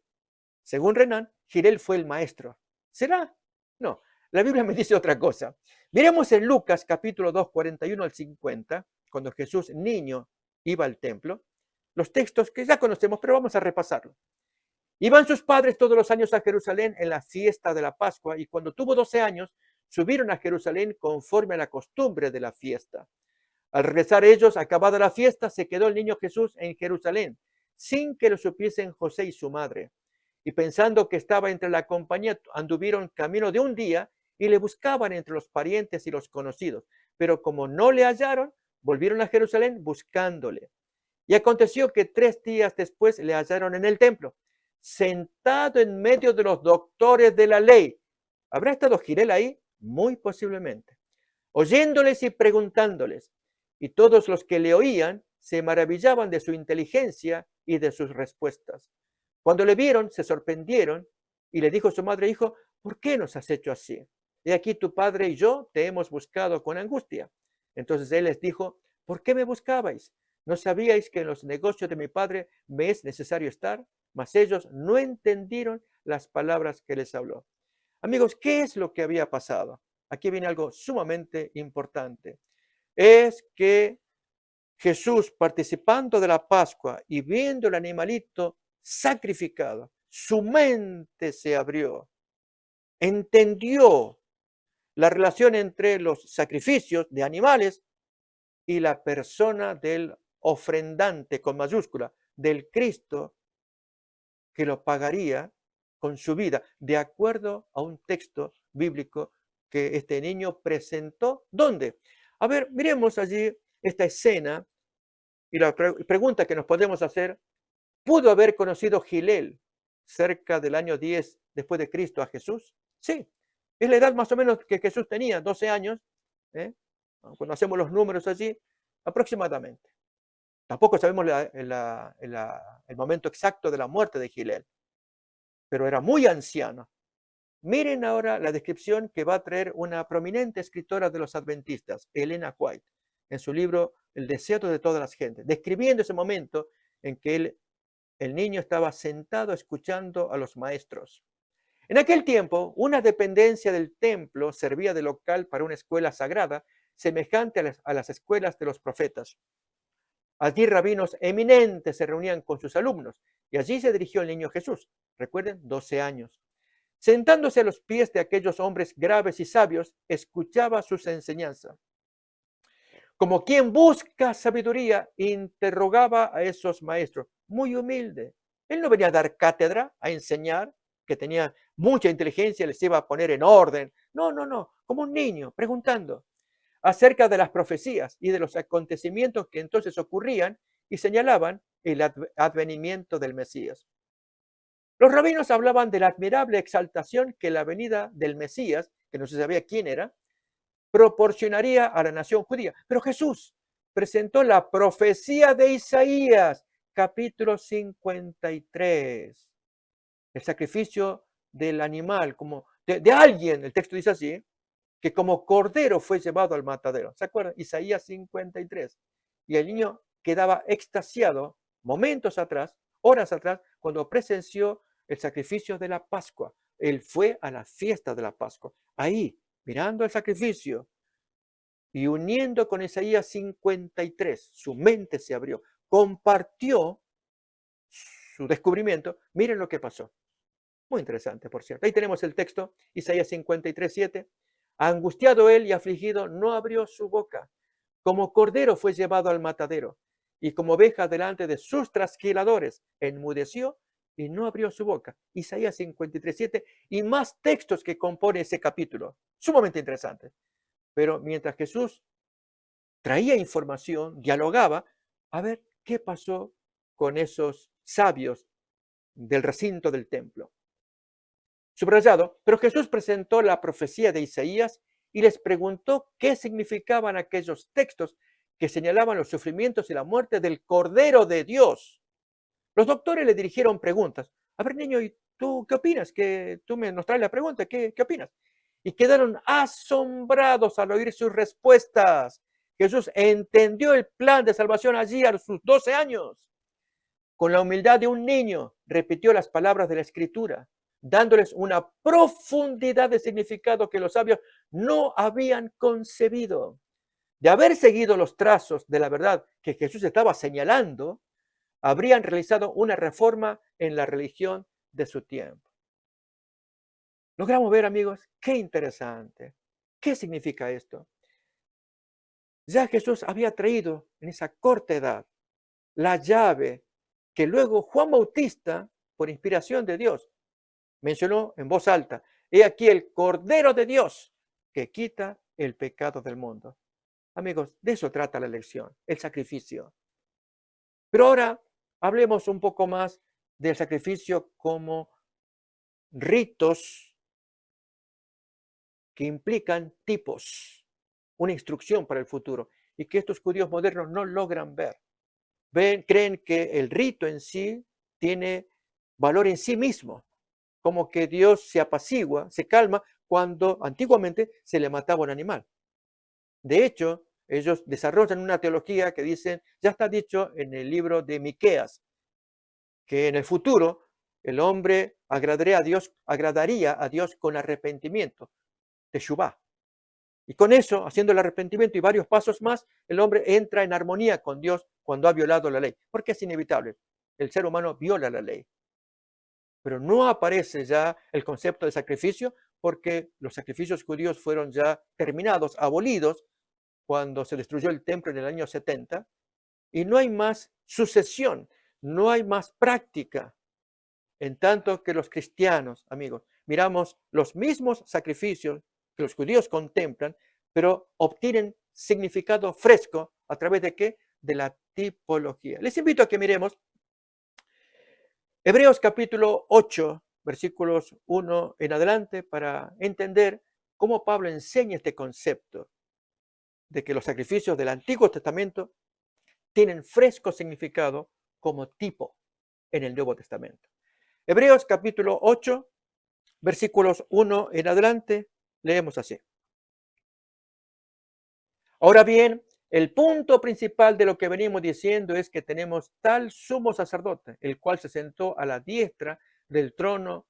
A: según Renan, Gilel fue el maestro. ¿Será? No, la Biblia me dice otra cosa. Miremos en Lucas capítulo 2, 41 al 50, cuando Jesús niño iba al templo, los textos que ya conocemos, pero vamos a repasarlo. Iban sus padres todos los años a Jerusalén en la fiesta de la Pascua, y cuando tuvo 12 años, subieron a Jerusalén conforme a la costumbre de la fiesta. Al regresar ellos, acabada la fiesta, se quedó el niño Jesús en Jerusalén, sin que lo supiesen José y su madre. Y pensando que estaba entre la compañía, anduvieron camino de un día y le buscaban entre los parientes y los conocidos. Pero como no le hallaron, volvieron a Jerusalén buscándole. Y aconteció que 3 días después le hallaron en el templo, sentado en medio de los doctores de la ley. ¿Habrá estado Gilel ahí? Muy posiblemente. Oyéndoles y preguntándoles. Y todos los que le oían se maravillaban de su inteligencia y de sus respuestas. Cuando le vieron, se sorprendieron y le dijo su madre: hijo, ¿por qué nos has hecho así? He aquí tu padre y yo te hemos buscado con angustia. Entonces él les dijo: ¿por qué me buscabais? ¿No sabíais que en los negocios de mi padre me es necesario estar? Mas ellos no entendieron las palabras que les habló. Amigos, ¿qué es lo que había pasado? Aquí viene algo sumamente importante. Es que Jesús, participando de la Pascua y viendo el animalito sacrificado, su mente se abrió, entendió la relación entre los sacrificios de animales y la persona del ofrendante con mayúscula, del Cristo que lo pagaría con su vida, de acuerdo a un texto bíblico que este niño presentó. ¿Dónde? A ver, miremos allí esta escena y la pregunta que nos podemos hacer: ¿pudo haber conocido Gilel cerca del año 10 después de Cristo a Jesús? Sí, es la edad más o menos que Jesús tenía, 12 años, ¿eh? Cuando hacemos los números allí, aproximadamente. Tampoco sabemos el momento exacto de la muerte de Gilel, pero era muy anciano. Miren ahora la descripción que va a traer una prominente escritora de los adventistas, Elena White, en su libro El deseo de todas las gentes, describiendo ese momento en que el niño estaba sentado escuchando a los maestros. En aquel tiempo, una dependencia del templo servía de local para una escuela sagrada, semejante a las escuelas de los profetas. Allí rabinos eminentes se reunían con sus alumnos, y allí se dirigió el niño Jesús. Recuerden, 12 años. Sentándose a los pies de aquellos hombres graves y sabios, escuchaba sus enseñanzas. Como quien busca sabiduría, interrogaba a esos maestros, muy humilde. Él no venía a dar cátedra, a enseñar, que tenía mucha inteligencia, les iba a poner en orden. No, no, no, como un niño, preguntando acerca de las profecías y de los acontecimientos que entonces ocurrían y señalaban el advenimiento del Mesías. Los rabinos hablaban de la admirable exaltación que la venida del Mesías, que no se sabía quién era, proporcionaría a la nación judía. Pero Jesús presentó la profecía de Isaías, capítulo 53, el sacrificio del animal, como de alguien, el texto dice así, que como cordero fue llevado al matadero. ¿Se acuerdan? Isaías 53. Y el niño quedaba extasiado momentos atrás, horas atrás, cuando presenció el sacrificio de la Pascua. Él fue a la fiesta de la Pascua. Ahí, mirando el sacrificio y uniendo con Isaías 53, su mente se abrió, compartió su descubrimiento. Miren lo que pasó. Muy interesante, por cierto. Ahí tenemos el texto, Isaías 53, 7. Angustiado él y afligido, no abrió su boca. Como cordero fue llevado al matadero, y como oveja delante de sus trasquiladores, enmudeció y no abrió su boca. Isaías 53, 7, y más textos que compone ese capítulo. Sumamente interesante. Pero mientras Jesús traía información, dialogaba, a ver qué pasó con esos sabios del recinto del templo. subrayado, pero Jesús presentó la profecía de Isaías y les preguntó qué significaban aquellos textos que señalaban los sufrimientos y la muerte del Cordero de Dios. Los doctores le dirigieron preguntas. A ver, niño, ¿y tú qué opinas? Que tú nos traes la pregunta, ¿qué opinas? Y quedaron asombrados al oír sus respuestas. Jesús entendió el plan de salvación allí a sus 12 años. Con la humildad de un niño, repitió las palabras de la Escritura, dándoles una profundidad de significado que los sabios no habían concebido. De haber seguido los trazos de la verdad que Jesús estaba señalando, habrían realizado una reforma en la religión de su tiempo. Logramos ver, amigos, qué interesante. ¿Qué significa esto? Ya Jesús había traído en esa corta edad la llave que luego Juan Bautista, por inspiración de Dios, mencionó en voz alta: he aquí el Cordero de Dios que quita el pecado del mundo. Amigos, de eso trata la lección, el sacrificio. Pero ahora hablemos un poco más del sacrificio como ritos que implican tipos, una instrucción para el futuro, y que estos judíos modernos no logran ver. Creen que el rito en sí tiene valor en sí mismo, como que Dios se apacigua, se calma cuando antiguamente se le mataba un animal. De hecho, ellos desarrollan una teología que dicen, ya está dicho en el libro de Miqueas, que en el futuro el hombre agradaría a Dios con arrepentimiento, teshuvá. Y con eso, haciendo el arrepentimiento y varios pasos más, el hombre entra en armonía con Dios cuando ha violado la ley, porque es inevitable. El ser humano viola la ley. Pero no aparece ya el concepto de sacrificio porque los sacrificios judíos fueron ya terminados, abolidos, cuando se destruyó el templo en el año 70, y no hay más sucesión, no hay más práctica. En tanto que los cristianos, amigos, miramos los mismos sacrificios que los judíos contemplan, pero obtienen significado fresco a través de qué? De la tipología. Les invito a que miremos Hebreos capítulo 8, versículos 1 en adelante, para entender cómo Pablo enseña este concepto de que los sacrificios del Antiguo Testamento tienen fresco significado como tipo en el Nuevo Testamento. Hebreos capítulo 8, versículos 1 en adelante, leemos así. Ahora bien, el punto principal de lo que venimos diciendo es que tenemos tal sumo sacerdote, el cual se sentó a la diestra del trono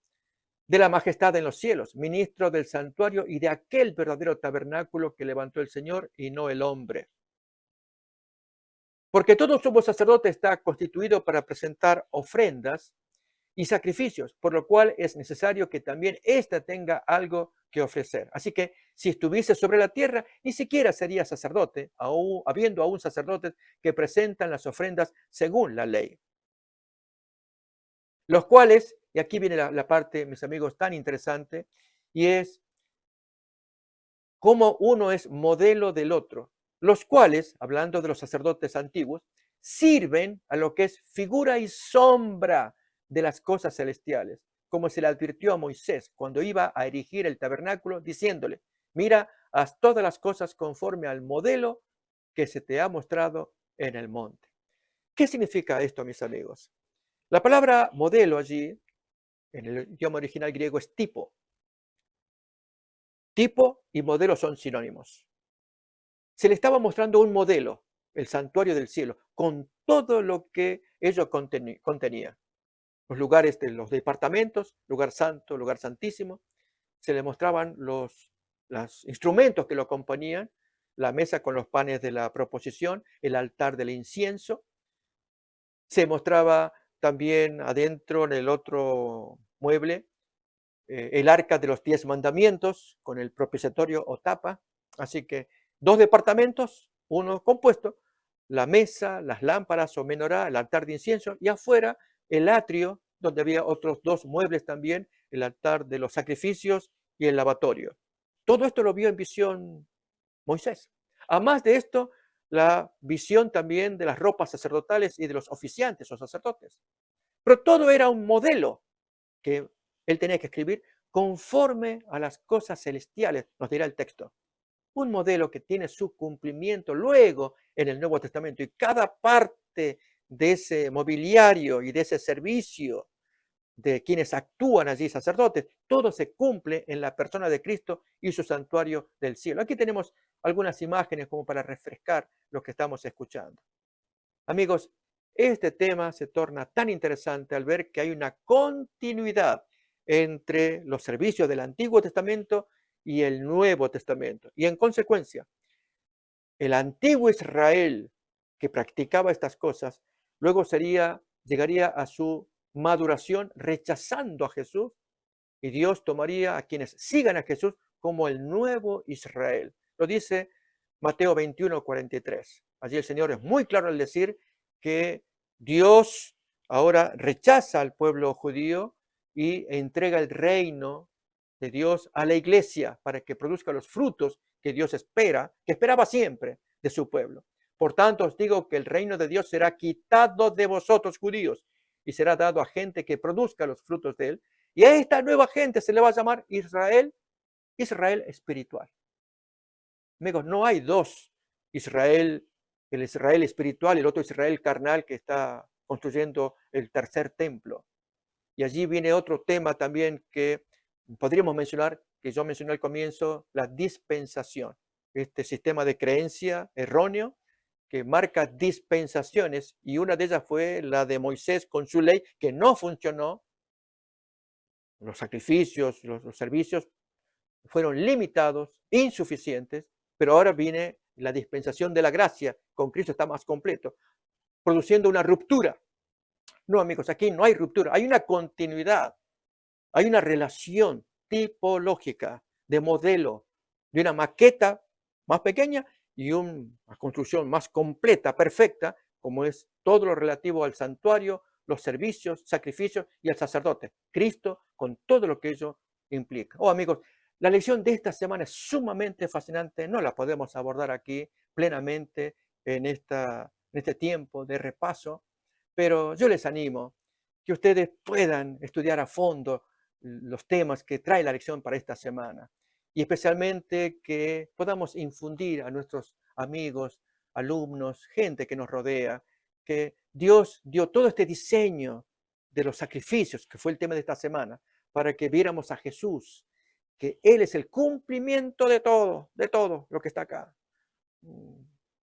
A: de la majestad en los cielos, ministro del santuario y de aquel verdadero tabernáculo que levantó el Señor y no el hombre. Porque todo sumo sacerdote está constituido para presentar ofrendas y sacrificios, por lo cual es necesario que también ésta tenga algo que ofrecer. Así que si estuviese sobre la tierra, ni siquiera sería sacerdote, habiendo aún sacerdotes que presentan las ofrendas según la ley. Los cuales, y aquí viene la parte, mis amigos, tan interesante, y es cómo uno es modelo del otro. Los cuales, hablando de los sacerdotes antiguos, sirven a lo que es figura y sombra de las cosas celestiales, como se le advirtió a Moisés cuando iba a erigir el tabernáculo, diciéndole: mira, haz todas las cosas conforme al modelo que se te ha mostrado en el monte. ¿Qué significa esto, mis amigos? La palabra modelo allí, en el idioma original griego, es tipo. Tipo y modelo son sinónimos. Se le estaba mostrando un modelo, el santuario del cielo, con todo lo que ello contenía. Los lugares de los departamentos, lugar santo, lugar santísimo. Se le mostraban los instrumentos que lo acompañaban, la mesa con los panes de la proposición, el altar del incienso. Se mostraba también adentro, en el otro mueble, el arca de los 10 mandamientos con el propiciatorio o tapa. Así que 2 departamentos, uno compuesto, la mesa, las lámparas o menorá, el altar de incienso, y afuera el atrio, donde había otros 2 muebles también, el altar de los sacrificios y el lavatorio. Todo esto lo vio en visión Moisés. Además de esto, la visión también de las ropas sacerdotales y de los oficiantes o sacerdotes. Pero todo era un modelo que él tenía que escribir conforme a las cosas celestiales, nos dirá el texto. Un modelo que tiene su cumplimiento luego en el Nuevo Testamento, y cada parte de ese mobiliario y de ese servicio de quienes actúan allí, sacerdotes, todo se cumple en la persona de Cristo y su santuario del cielo. Aquí tenemos algunas imágenes como para refrescar lo que estamos escuchando. Amigos, este tema se torna tan interesante al ver que hay una continuidad entre los servicios del Antiguo Testamento y el Nuevo Testamento. Y en consecuencia, el antiguo Israel que practicaba estas cosas, luego llegaría a su maduración rechazando a Jesús, y Dios tomaría a quienes sigan a Jesús como el nuevo Israel. Lo dice Mateo 21:43. Allí el Señor es muy claro al decir que Dios ahora rechaza al pueblo judío y entrega el reino de Dios a la iglesia para que produzca los frutos que Dios espera, que esperaba siempre de su pueblo. Por tanto, os digo que el reino de Dios será quitado de vosotros, judíos, y será dado a gente que produzca los frutos de él. Y a esta nueva gente se le va a llamar Israel, Israel espiritual. Amigos, no hay dos Israel, el Israel espiritual y el otro Israel carnal que está construyendo el tercer templo. Y allí viene otro tema también que podríamos mencionar, que yo mencioné al comienzo, la dispensación. Este sistema de creencia erróneo que marca dispensaciones, y una de ellas fue la de Moisés con su ley, que no funcionó. Los sacrificios, los servicios fueron limitados, insuficientes, pero ahora viene la dispensación de la gracia, con Cristo está más completo, produciendo una ruptura. No, amigos, aquí no hay ruptura, hay una continuidad, hay una relación tipológica de modelo, de una maqueta más pequeña y una construcción más completa, perfecta, como es todo lo relativo al santuario, los servicios, sacrificios y al sacerdote, Cristo, con todo lo que ello implica. Oh, amigos, la lección de esta semana es sumamente fascinante, no la podemos abordar aquí plenamente en este tiempo de repaso, pero yo les animo que ustedes puedan estudiar a fondo los temas que trae la lección para esta semana, y especialmente que podamos infundir a nuestros amigos, alumnos, gente que nos rodea, que Dios dio todo este diseño de los sacrificios, que fue el tema de esta semana, para que viéramos a Jesús, que Él es el cumplimiento de todo lo que está acá.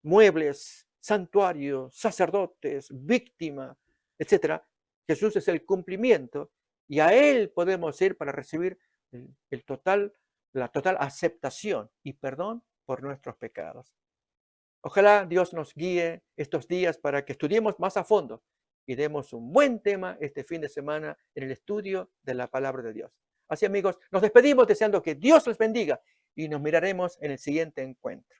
A: Muebles, santuarios, sacerdotes, víctima, etcétera. Jesús es el cumplimiento y a Él podemos ir para recibir la total aceptación y perdón por nuestros pecados. Ojalá Dios nos guíe estos días para que estudiemos más a fondo y demos un buen tema este fin de semana en el estudio de la palabra de Dios. Así, amigos, nos despedimos deseando que Dios los bendiga y nos miraremos en el siguiente encuentro.